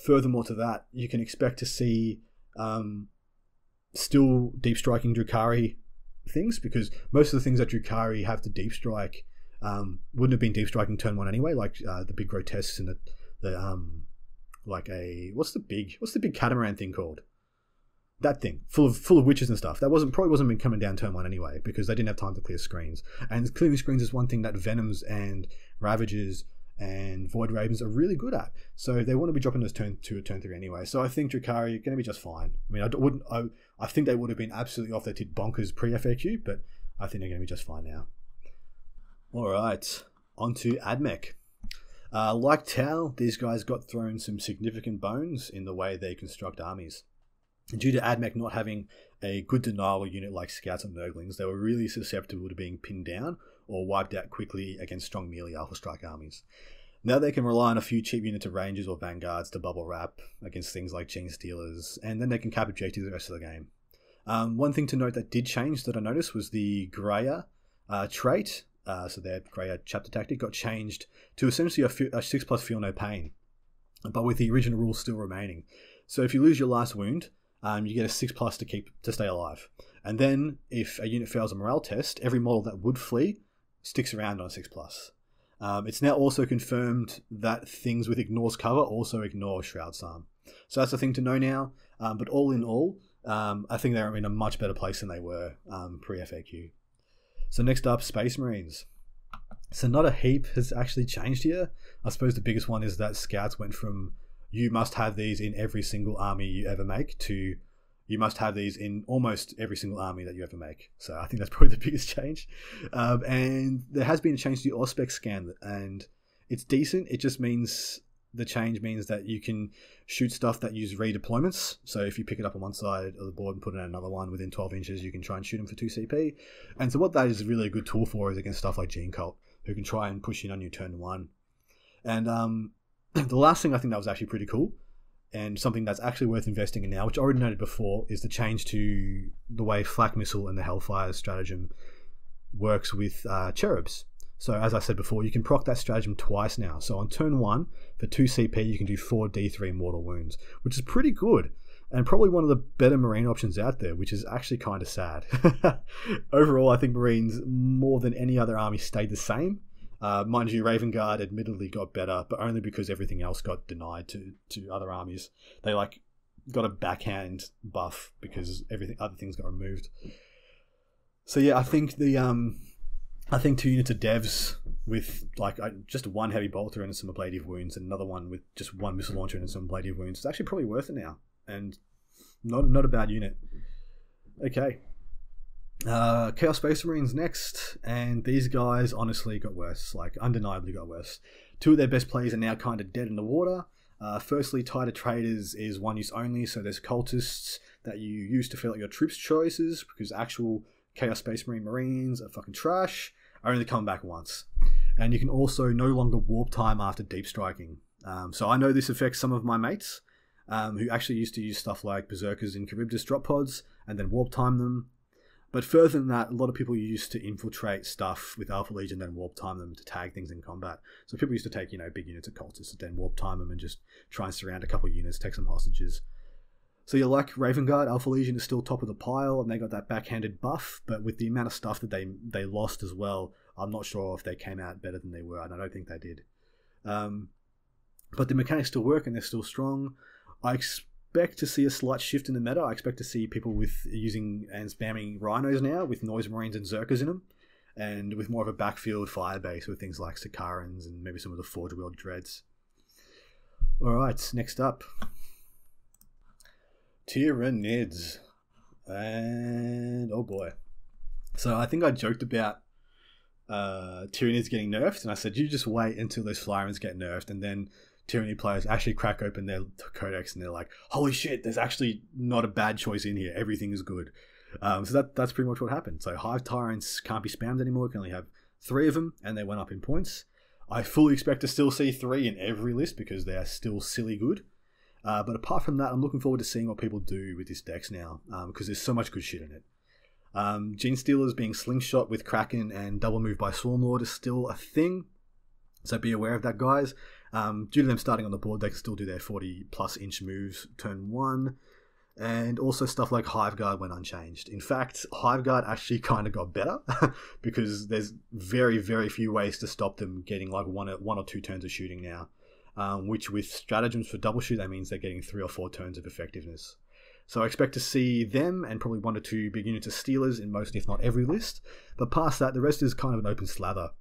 furthermore to that, you can expect to see still deep striking Drukhari things, because most of the things that Drukhari have to deep strike wouldn't have been deep striking turn 1 anyway, like the big grotesques and what's the big catamaran thing called? That thing full of witches and stuff. That probably wasn't been coming down turn 1 anyway, because they didn't have time to clear screens. And clearing screens is one thing that Venoms and Ravagers and Void Ravens are really good at. So they want to be dropping those turn 2 or turn 3 anyway. So I think Drukhari are going to be just fine. I mean, I think they would have been absolutely off their tit bonkers pre-FAQ, but I think they're going to be just fine now. All right, on to AdMech. Like Tau, these guys got thrown some significant bones in the way they construct armies. Due to AdMech not having a good denial unit like Scouts and Nurglings, they were really susceptible to being pinned down or wiped out quickly against strong melee Alpha Strike armies. Now they can rely on a few cheap units of Rangers or Vanguards to bubble wrap against things like Gene Stealers, and then they can cap objectives the rest of the game. One thing to note that did change that I noticed was the Greya trait. So their Greya chapter tactic got changed to essentially a 6+ feel no pain, but with the original rules still remaining. So if you lose your last wound, you get a 6+ to stay alive. And then if a unit fails a morale test, every model that would flee sticks around on a 6+. It's now also confirmed that things with Ignore's cover also ignore Shroud's Psalm. So that's the thing to know now. But all in all, I think they're in a much better place than they were pre-FAQ. So next up, Space Marines. So not a heap has actually changed here. I suppose the biggest one is that Scouts went from you must have these in every single army you ever make to you must have these in almost every single army that you ever make. So I think that's probably the biggest change. And there has been a change to the Auspex scan, and it's decent. It just means the change means that you can shoot stuff that use redeployments. So if you pick it up on one side of the board and put it in another one within 12 inches, you can try and shoot them for 2 CP. And so what that is really a good tool for is against stuff like Gene Cult, who can try and push in on you turn 1. And the last thing I think that was actually pretty cool, and something that's actually worth investing in now, which I already noted before, is the change to the way Flak Missile and the Hellfire stratagem works with Cherubs. So as I said before, you can proc that stratagem twice now. So on turn 1, for 2 CP, you can do 4 D3 mortal wounds, which is pretty good, and probably one of the better Marine options out there, which is actually kind of sad. Overall, I think Marines, more than any other army, stayed the same. Mind you, Raven Guard admittedly got better, but only because everything else got denied to other armies. They got a backhand buff because other things got removed. So yeah, I think 2 units of devs with just 1 heavy bolter and some ablative wounds, and another one with just 1 missile launcher and some ablative wounds. It's actually probably worth it now, and not a bad unit. Okay. Chaos Space Marines next, and these guys honestly got worse, undeniably got worse. 2 of their best players are now kind of dead in the water. Firstly, Tighter Traders is 1 use only, so there's cultists that you use to fill out your troops choices, because actual Chaos Space Marines are fucking trash, are only coming back once. And you can also no longer warp time after deep striking. So I know this affects some of my mates, who actually used to use stuff like Berserkers in Charybdis drop pods, and then warp time them. But further than that, a lot of people used to infiltrate stuff with Alpha Legion, then warp time them to tag things in combat. So people used to take, big units of cultists, and then warp time them and just try and surround a couple of units, take some hostages. So you're like Raven Guard, Alpha Legion is still top of the pile, and they got that backhanded buff, but with the amount of stuff that they lost as well, I'm not sure if they came out better than they were, and I don't think they did. But the mechanics still work, and they're still strong. I expect to see a slight shift in the meta. I expect to see people with using and spamming Rhinos now with Noise Marines and Zerkers in them, and with more of a backfield fire base with things like Sicarans and maybe some of the Forge World Dreads. Alright, next up, Tyranids. And oh boy. So I think I joked about Tyranids getting nerfed, and I said you just wait until those Flyrans get nerfed, and then Tyranny players actually crack open their codex and they're like, holy shit, there's actually not a bad choice in here, everything is good. So that's pretty much what happened. So Hive Tyrants can't be spammed anymore, you can only have 3 of them, and they went up in points. I fully expect to still see 3 in every list because they are still silly good. But apart from that, I'm looking forward to seeing what people do with this dex now, because there's so much good shit in it. Gene Stealers being slingshot with Kraken and double move by Swarmlord is still a thing, so be aware of that, guys. Due to them starting on the board, they can still do their 40 plus inch moves turn 1, and also stuff like Hive Guard went unchanged. In fact, Hive Guard actually kind of got better because there's very, very few ways to stop them getting like one or two turns of shooting now, which with stratagems for double shoot, that means they're getting 3 or 4 turns of effectiveness. So I expect to see them and probably 1 or 2 big units of Stealers in most, if not every list. But past that, the rest is kind of an open slather.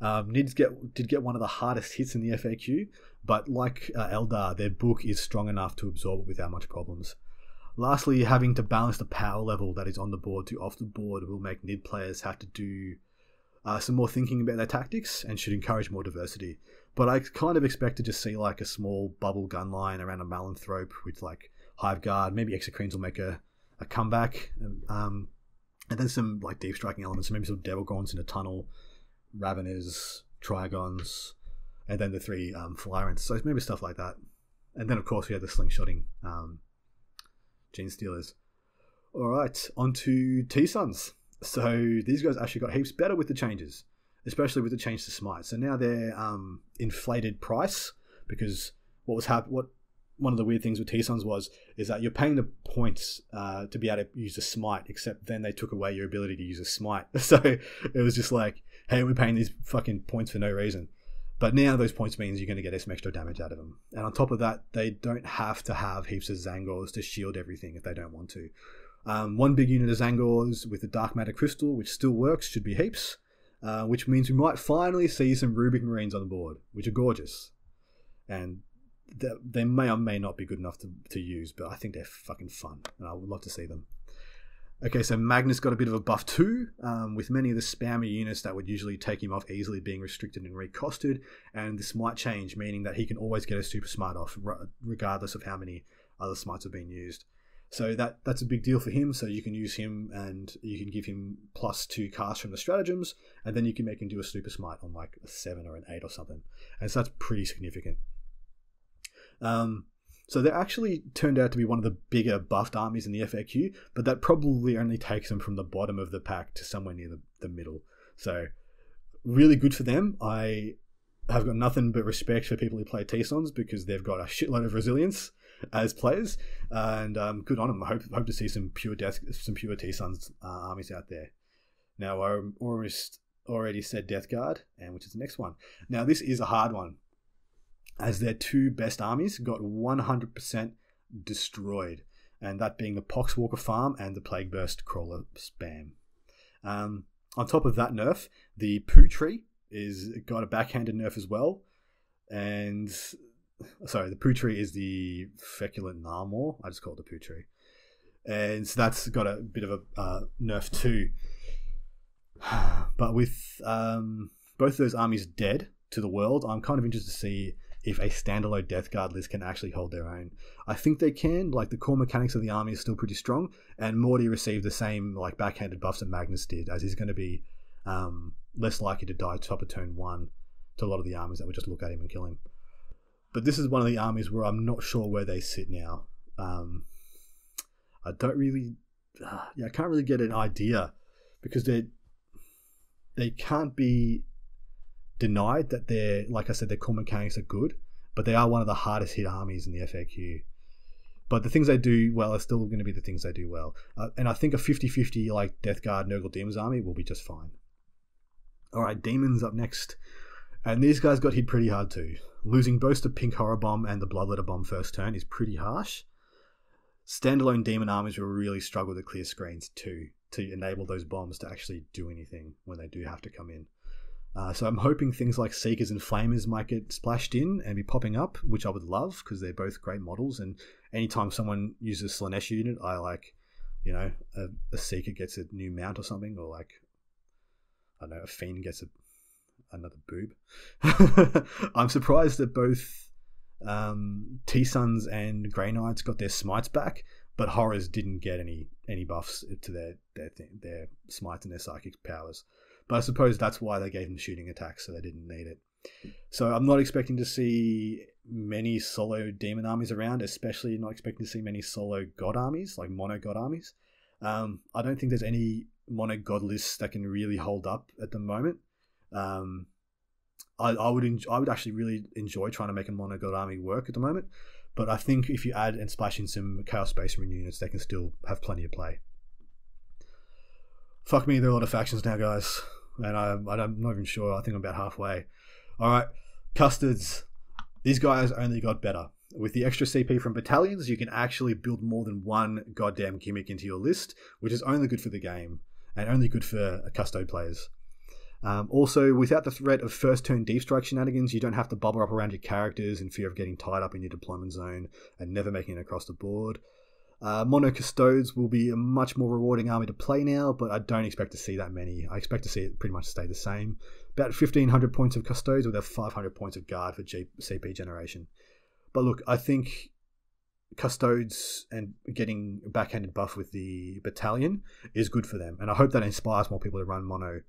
Nids did get one of the hardest hits in the FAQ, but like Eldar, their book is strong enough to absorb it without much problems. Lastly, having to balance the power level that is on the board to off the board will make Nid players have to do some more thinking about their tactics and should encourage more diversity. But I kind of expect to just see like a small bubble gun line around a Malanthrope with like Hive Guard, maybe Exocrines will make a comeback, and then some like deep striking elements, so maybe some Devil Gorns in a tunnel, Raveners, Trigons, and then the 3 Flyrants, so maybe stuff like that. And then of course we have the slingshotting Gene Stealers. Alright, on to T-Suns. So these guys actually got heaps better with the changes, especially with the change to Smite. So now they're inflated price, because one of the weird things with T-Suns is that you're paying the points to be able to use a Smite, except then they took away your ability to use a Smite. So it was just like, hey, we're paying these fucking points for no reason. But now those points means you're going to get some extra damage out of them. And on top of that, they don't have to have heaps of Zangors to shield everything if they don't want to. One big unit of Zangors with the Dark Matter Crystal, which still works, should be heaps. Which means we might finally see some Rubic Marines on the board, which are gorgeous. And they may or may not be good enough to use, but I think they're fucking fun, and I would love to see them. Okay, so Magnus got a bit of a buff too, with many of the spammy units that would usually take him off easily being restricted and recosted, and this might change, meaning that he can always get a super smite off, regardless of how many other smites have been used. So that's a big deal for him, so you can use him and you can give him +2 cast from the stratagems, and then you can make him do a super smite on like a 7 or an 8 or something. And so that's pretty significant. So they actually turned out to be one of the bigger buffed armies in the FAQ, but that probably only takes them from the bottom of the pack to somewhere near the middle. So really good for them. I have got nothing but respect for people who play T-Sons because they've got a shitload of resilience as players, and good on them. I hope to see some pure T-Sons armies out there. Now I already said Death Guard, and which is the next one. Now this is a hard one, as their 2 best armies got 100% destroyed, and that being the Poxwalker Farm and the Plague Burst Crawler Spam. On top of that nerf, the Poo Tree got a backhanded nerf as well, and sorry, the Poo Tree is the Feculent Narmor. I just call it the Poo Tree, and so that's got a bit of a nerf too. But with both of those armies dead to the world, I'm kind of interested to see if a standalone Death Guard list can actually hold their own. I think they can. Like, the core mechanics of the army is still pretty strong, and Morty received the same like backhanded buffs that Magnus did, as he's going to be less likely to die top of turn 1 to a lot of the armies that would just look at him and kill him. But this is one of the armies where I'm not sure where they sit now. I don't really, I can't really get an idea, because they can't be denied that they're, like I said, their core mechanics are good, but they are one of the hardest hit armies in the FAQ. But the things they do well are still going to be the things they do well. And I think a 50-50 like Death Guard Nurgle Demons army will be just fine. Alright, Demons up next. And these guys got hit pretty hard too. Losing both the Pink Horror Bomb and the Bloodletter Bomb first turn is pretty harsh. Standalone Demon armies will really struggle to clear screens too, to enable those bombs to actually do anything when they do have to come in. So I'm hoping things like Seekers and Flamers might get splashed in and be popping up, which I would love, because they're both great models, and anytime someone uses Slanesh unit, I like, you know, a Seeker gets a new mount or something, or like, I don't know, a Fiend gets another boob. I'm surprised that both T-Suns and Grey Knights got their smites back, but Horrors didn't get any buffs to their smites and their psychic powers. But I suppose that's why they gave them shooting attacks, so they didn't need it. So I'm not expecting to see many solo demon armies around, especially not expecting to see many solo god armies, like mono god armies. I don't think there's any mono god lists that can really hold up at the moment. I would actually really enjoy trying to make a mono god army work at the moment, but I think if you add and splash in some Chaos Space Marine units, they can still have plenty of play. Fuck me, there are a lot of factions now, guys. And I'm not even sure. I think I'm about halfway. Alright, Custards. These guys only got better. With the extra CP from battalions, you can actually build more than one goddamn gimmick into your list, which is only good for the game, and only good for Custode players. Also, without the threat of first turn deep strike shenanigans, you don't have to bubble up around your characters in fear of getting tied up in your deployment zone and never making it across the board. Mono Custodes will be a much more rewarding army to play now, but I don't expect to see that many. I expect to see it pretty much stay the same. About 1,500 points of Custodes with 500 points of Guard for CP generation. But look, I think Custodes and getting a backhanded buff with the battalion is good for them, and I hope that inspires more people to run Mono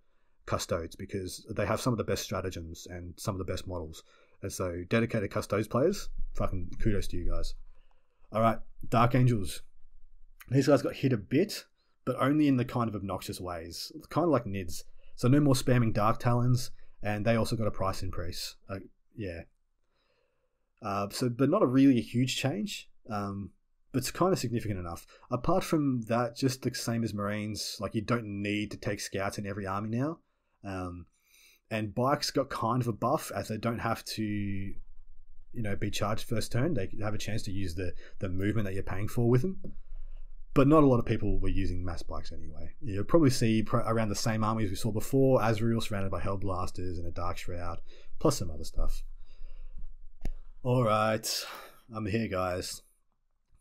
Custodes, because they have some of the best stratagems and some of the best models. And so dedicated Custodes players, fucking kudos to you guys. Alright, Dark Angels. These guys got hit a bit, but only in the kind of obnoxious ways. Kind of like Nids. So no more spamming Dark Talons, and they also got a price increase. Yeah. But not a really huge change, but it's kind of significant enough. Apart from that, just the same as Marines, like you don't need to take scouts in every army now. And bikes got kind of a buff as they don't have to, be charged first turn. They have a chance to use the movement that you're paying for with them. But not a lot of people were using mass bikes anyway. You'll probably see around the same armies we saw before, Azrael surrounded by Hellblasters and a Dark Shroud, plus some other stuff. Alright, I'm here, guys.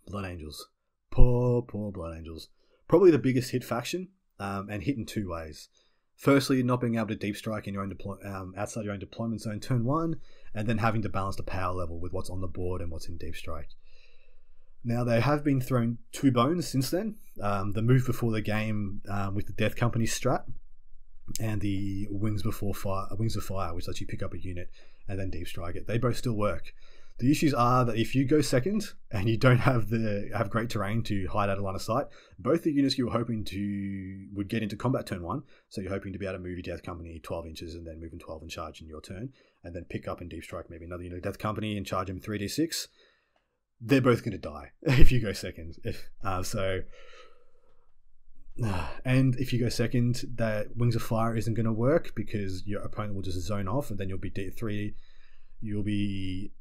Blood Angels. Poor Blood Angels. Probably the biggest hit faction, and hit in two ways. Firstly, not being able to deep strike in your own outside your own deployment zone turn 1, and then having to balance the power level with what's on the board and what's in deep strike. Now, they have been thrown 2 bones since then. The move before the game with the Death Company strat, and the Wings of Fire, which lets you pick up a unit and then deep strike it. They both still work. The issues are that if you go second and you don't have great terrain to hide out of line of sight, both the units you were hoping would get into combat turn 1, so you're hoping to be able to move your Death Company 12 inches and then move in 12 and charge in your turn, and then pick up and deep strike maybe another unit of Death Company and charge them 3d6. They're both going to die if you go second. And if you go second, that Wings of Fire isn't going to work because your opponent will just zone off, and then you'll be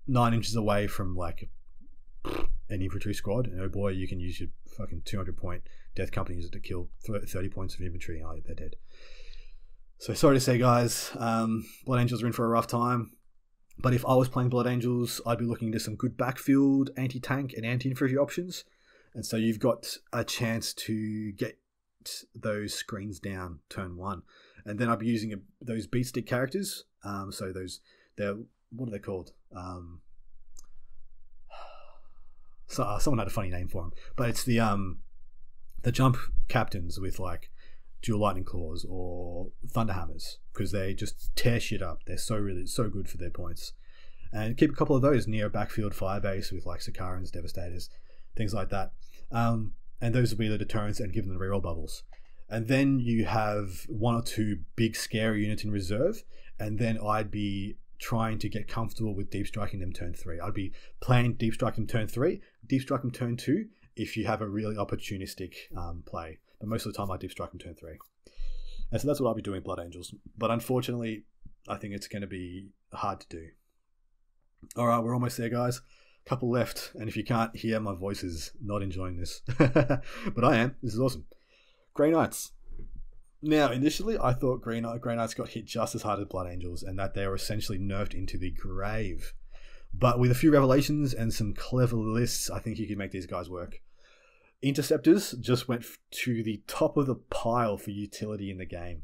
9 inches away from like an infantry squad, and oh boy, you can use your fucking 200-point Death Company user to kill 30 points of infantry, and they're dead. So sorry to say, guys, Blood Angels are in for a rough time. But if I was playing Blood Angels, I'd be looking into some good backfield, anti-tank, and anti-infantry options. And so you've got a chance to get those screens down turn 1. And then I'd be using those beat stick characters. What are they called? Someone had a funny name for them. But it's the jump captains with like dual lightning claws or thunderhammers, because they just tear shit up. They're so good for their points. And keep a couple of those near a backfield firebase with like Sicarans, Devastators, things like that. And those will be the deterrents and give them the reroll bubbles. And then you have 1 or 2 big scary units in reserve, and then I'd be trying to get comfortable with deep striking them turn 3. I'd be playing deep strike them turn 3, deep strike them turn 2 if you have a really opportunistic play. But most of the time I deep strike them turn 3. And so that's what I'll be doing with Blood Angels. But unfortunately, I think it's going to be hard to do. Alright, we're almost there, guys. Couple left, and if you can't hear, my voice is not enjoying this. But I am. This is awesome. Grey Knights. Now, initially, I thought Grey Knights got hit just as hard as Blood Angels, and that they were essentially nerfed into the grave. But with a few revelations and some clever lists, I think you can make these guys work. Interceptors just went to the top of the pile for utility in the game.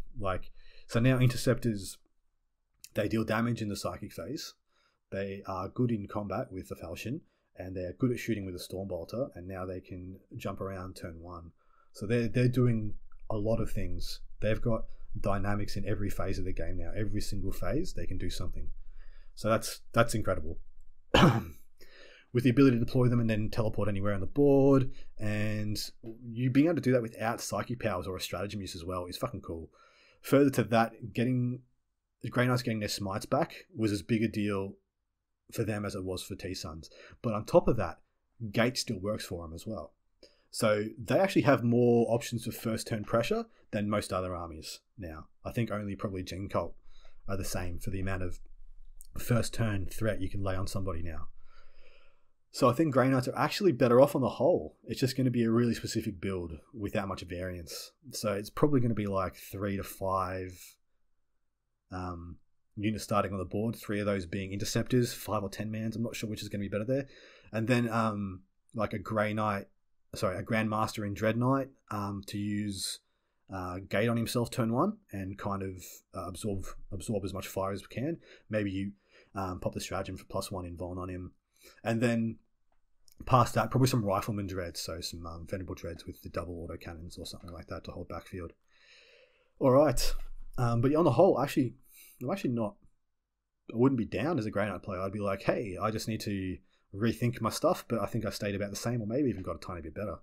So now Interceptors, they deal damage in the psychic phase. They are good in combat with the Falchion, and they're good at shooting with a Stormbolter, and now they can jump around turn 1. So they're doing a lot of things. They've got dynamics in every phase of the game now. Every single phase, they can do something. So that's incredible. With the ability to deploy them and then teleport anywhere on the board, and you being able to do that without psychic powers or a stratagem use as well is fucking cool. Further to that, the Grey Knights getting their smites back was as big a deal for them as it was for T-Suns. But on top of that, Gate still works for them as well. So they actually have more options for first turn pressure than most other armies now. I think only probably Gen Cult are the same for the amount of first turn threat you can lay on somebody now. So I think Grey Knights are actually better off on the whole. It's just going to be a really specific build without much variance. So it's probably going to be like 3 to 5 units starting on the board. 3 of those being Interceptors, 5 or 10 mans. I'm not sure which is going to be better there. And then like a Grandmaster in Dread Knight to use Gate on himself turn 1 and kind of absorb as much fire as we can. Maybe you pop the stratagem for +1 in Von on him. And then past that, probably some Rifleman Dreads, so some Venerable Dreads with the double autocannons or something like that to hold backfield. Alright. But on the whole, I wouldn't be down as a Grey Knight player. I'd be like, hey, I just need to rethink my stuff, but I think I stayed about the same or maybe even got a tiny bit better.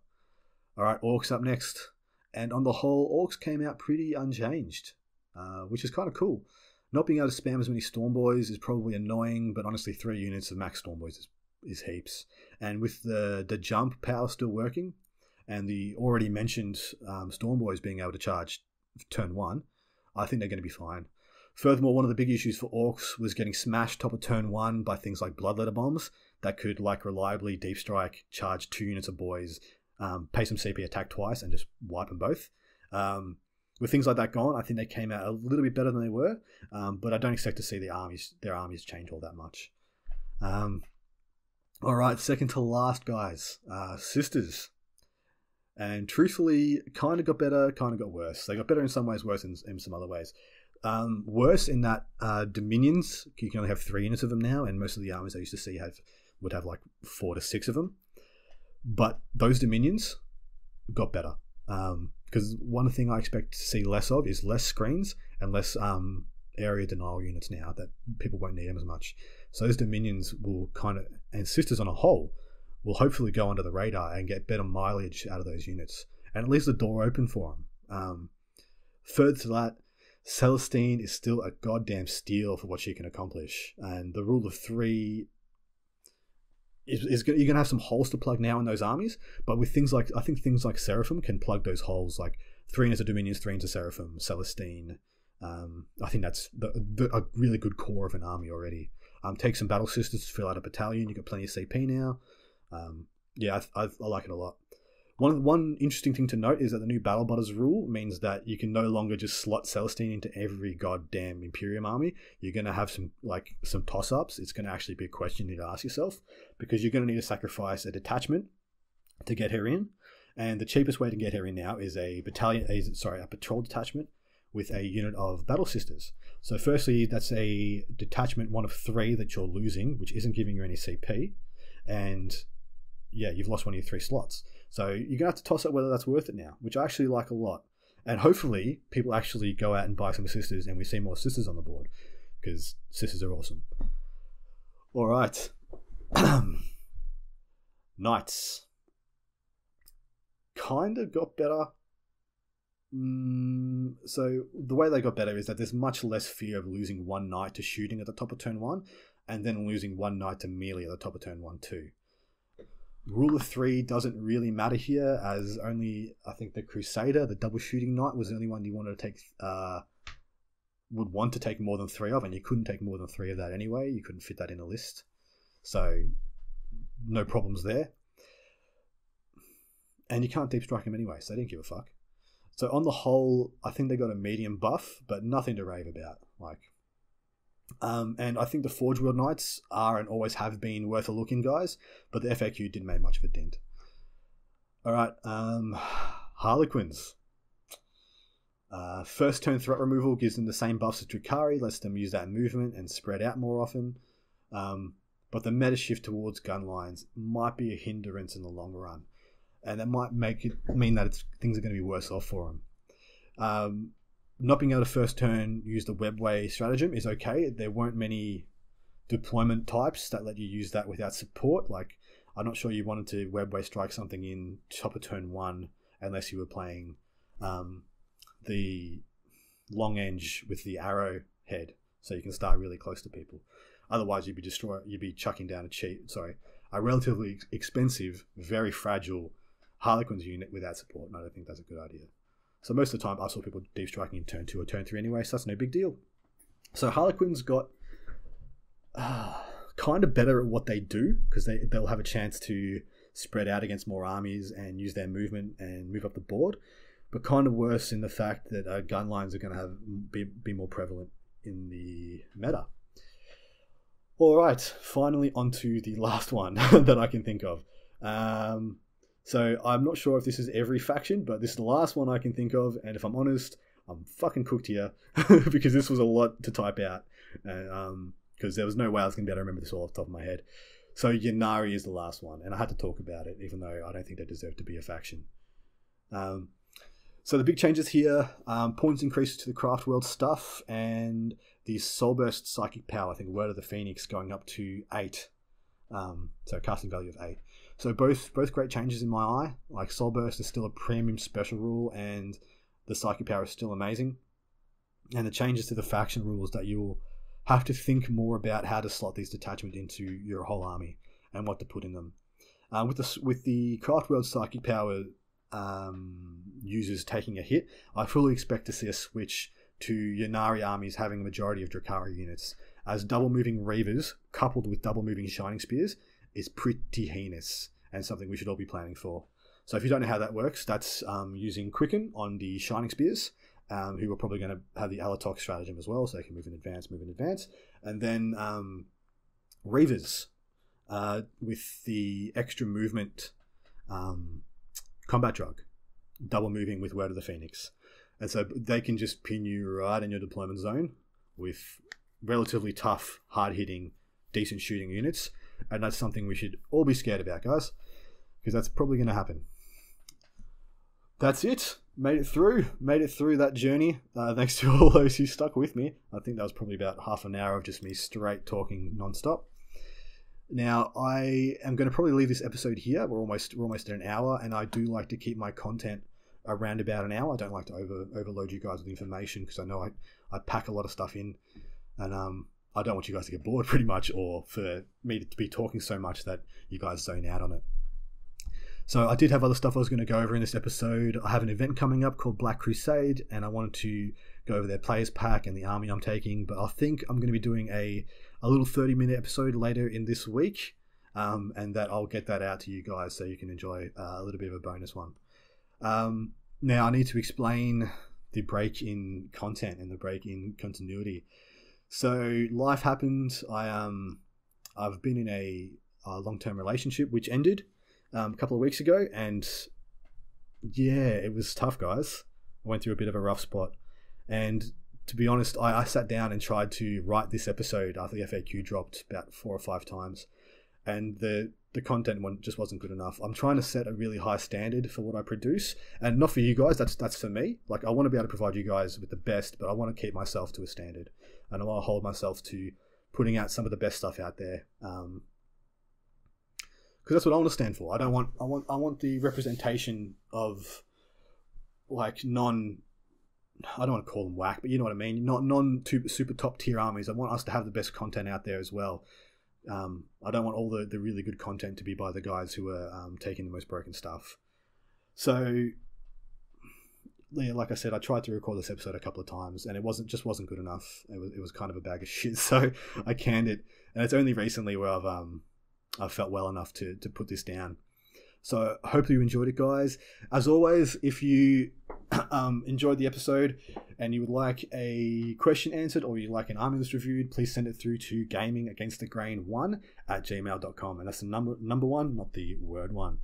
Alright, Orcs up next. And on the whole, Orcs came out pretty unchanged, which is kind of cool. Not being able to spam as many Stormboys is probably annoying, but honestly 3 units of max Stormboys is heaps. And with the jump power still working, and the already mentioned Stormboys being able to charge turn 1, I think they're going to be fine. Furthermore, one of the big issues for orcs was getting smashed top of turn 1 by things like bloodletter bombs that could reliably deep strike, charge 2 units of boys, pay some CP, attack twice, and just wipe them both. With things like that gone, I think they came out a little bit better than they were, but I don't expect to see their armies change all that much. All right, second to last, guys, sisters. And truthfully, kind of got better, kind of got worse. They got better in some ways, worse in some other ways. Worse in that dominions, you can only have 3 units of them now, and most of the armies I used to see would have like 4 to 6 of them. But those dominions got better. Because one thing I expect to see less of is less screens and less area denial units now, that people won't need them as much. So those dominions will and sisters on a whole, will hopefully go under the radar and get better mileage out of those units. And it leaves the door open for them. Further to that, Celestine is still a goddamn steal for what she can accomplish. And the rule of 3 you're going to have some holes to plug now in those armies, but with things like, I think things like Seraphim can plug those holes, like 3 into Dominions, 3 into Seraphim, Celestine. I think that's a really good core of an army already. Take some Battle Sisters to fill out a battalion. You've got plenty of CP now. I like it a lot. One interesting thing to note is that the new Battle Butters rule means that you can no longer just slot Celestine into every goddamn Imperium army. You're going to have some toss-ups. It's going to actually be a question you need to ask yourself, because you're going to need to sacrifice a detachment to get her in. And the cheapest way to get her in now is a patrol detachment with a unit of Battle Sisters. So firstly, that's a detachment 1 of 3 that you're losing, which isn't giving you any CP. And yeah, you've lost one of your 3 slots. So you're going to have to toss up whether that's worth it now, which I actually like a lot. And hopefully people actually go out and buy some sisters and we see more sisters on the board, because sisters are awesome. All right. Knights. Kind of got better. So the way they got better is that there's much less fear of losing 1 knight to shooting at the top of turn 1 and then losing 1 knight to melee at the top of turn 1 too. Rule of 3 doesn't really matter here, as only, I think, the Crusader, the double shooting knight, was the only one you wanted to take, would want to take more than 3 of, and you couldn't take more than 3 of that anyway. You couldn't fit that in a list. So, no problems there. And you can't deep strike him anyway, so they didn't give a fuck. So on the whole, I think they got a medium buff, but nothing to rave about. And I think the Forge World Knights are and always have been worth a look in, guys, but the FAQ didn't make much of a dent. Alright, Harlequins. First turn threat removal gives them the same buffs as Drukhari, lets them use that movement and spread out more often. But the meta shift towards gun lines might be a hindrance in the long run, and that might mean that things are going to be worse off for them. Not being able to first turn use the webway stratagem is okay. There weren't many deployment types that let you use that without support. Like, I'm not sure you wanted to webway strike something in top of turn 1 unless you were playing the long edge with the arrow head, so you can start really close to people. Otherwise, you'd be chucking down a relatively expensive, very fragile Harlequins unit without support, and I don't think that's a good idea. So most of the time I saw people deep striking in turn 2 or turn 3 anyway, so that's no big deal. So Harlequins got kind of better at what they do, because they'll have a chance to spread out against more armies and use their movement and move up the board, but kind of worse in the fact that gun lines are going to be more prevalent in the meta. Alright, finally onto the last one that I can think of. So I'm not sure if this is every faction, but this is the last one I can think of, and if I'm honest, I'm fucking cooked here, because this was a lot to type out, because there was no way I was going to be able to remember this all off the top of my head. So Ynnari is the last one, and I had to talk about it, even though I don't think they deserve to be a faction. So the big changes here, points increases to the craft world stuff, and the Soulburst psychic power, I think Word of the Phoenix, going up to 8. So casting value of 8. So both great changes in my eye. Like, Soulburst is still a premium special rule, and the psychic power is still amazing. And the changes to the faction rules that you'll have to think more about how to slot these detachments into your whole army and what to put in them. With the craft world psychic power users taking a hit, I fully expect to see a switch to Ynnari armies having a majority of Drakari units, as double moving Reavers coupled with double moving Shining Spears is pretty heinous and something we should all be planning for. So if you don't know how that works, that's using Quicken on the Shining Spears, who are probably going to have the Alatok stratagem as well, so they can move in advance, and then Reavers with the extra movement combat drug, double moving with Word of the Phoenix. And so they can just pin you right in your deployment zone with relatively tough, hard-hitting, decent shooting units. And that's something we should all be scared about, guys, because that's probably going to happen. That's it. Made it through that journey. Thanks to all those who stuck with me. I think that was probably about half an hour of just me straight talking non-stop. Now, I am going to probably leave this episode here. We're almost at an hour, and I do like to keep my content around about an hour. I don't like to overload you guys with information, because I know I pack a lot of stuff in, and I don't want you guys to get bored, pretty much, or for me to be talking so much that you guys zone out on it. So I did have other stuff I was going to go over in this episode. I have an event coming up called Black Crusade, and I wanted to go over their players pack and the army I'm taking, but I think I'm going to be doing a little 30-minute episode later in this week, and that I'll get that out to you guys so you can enjoy a little bit of a bonus one. Now I need to explain the break in content and the break in continuity. So life happened. I've been in a long-term relationship which ended a couple of weeks ago, and yeah, it was tough, guys. I went through a bit of a rough spot, and to be honest, I sat down and tried to write this episode after the FAQ dropped about 4 or 5 times, and the content just wasn't good enough. I'm trying to set a really high standard for what I produce, and not for you guys, that's for me. Like, I want to be able to provide you guys with the best, but I want to keep myself to a standard, and I want to hold myself to putting out some of the best stuff out there, because that's what I want to stand for. I want the representation of, like, I don't want to call them whack, but you know what I mean, non super top tier armies. I want us to have the best content out there as well. I don't want all the really good content to be by the guys who are taking the most broken stuff. So yeah, like I said, I tried to record this episode a couple of times, and it just wasn't good enough. It was kind of a bag of shit, so I canned it, and it's only recently where I've felt well enough to put this down. So I hope you enjoyed it, guys. As always, if you enjoyed the episode and you would like a question answered, or you'd like an army list reviewed, please send it through to gamingagainstthegrain1@gmail.com. And that's the number 1, not the word 1.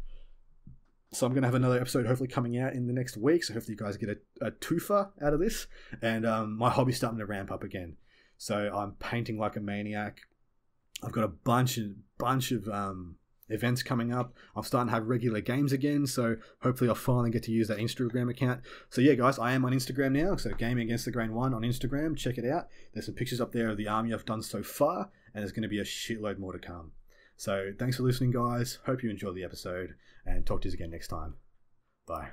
So I'm going to have another episode hopefully coming out in the next week. So hopefully you guys get a twofer out of this. And my hobby's starting to ramp up again. So I'm painting like a maniac. I've got a bunch of events coming up. I'm starting to have regular games again, so hopefully I'll finally get to use that Instagram account. So yeah, guys, I am on Instagram now, so Gaming Against the Grain 1 on Instagram. Check it out. There's some pictures up there of the army I've done so far, and there's going to be a shitload more to come. So thanks for listening, guys. Hope you enjoyed the episode, and talk to you again next time. Bye.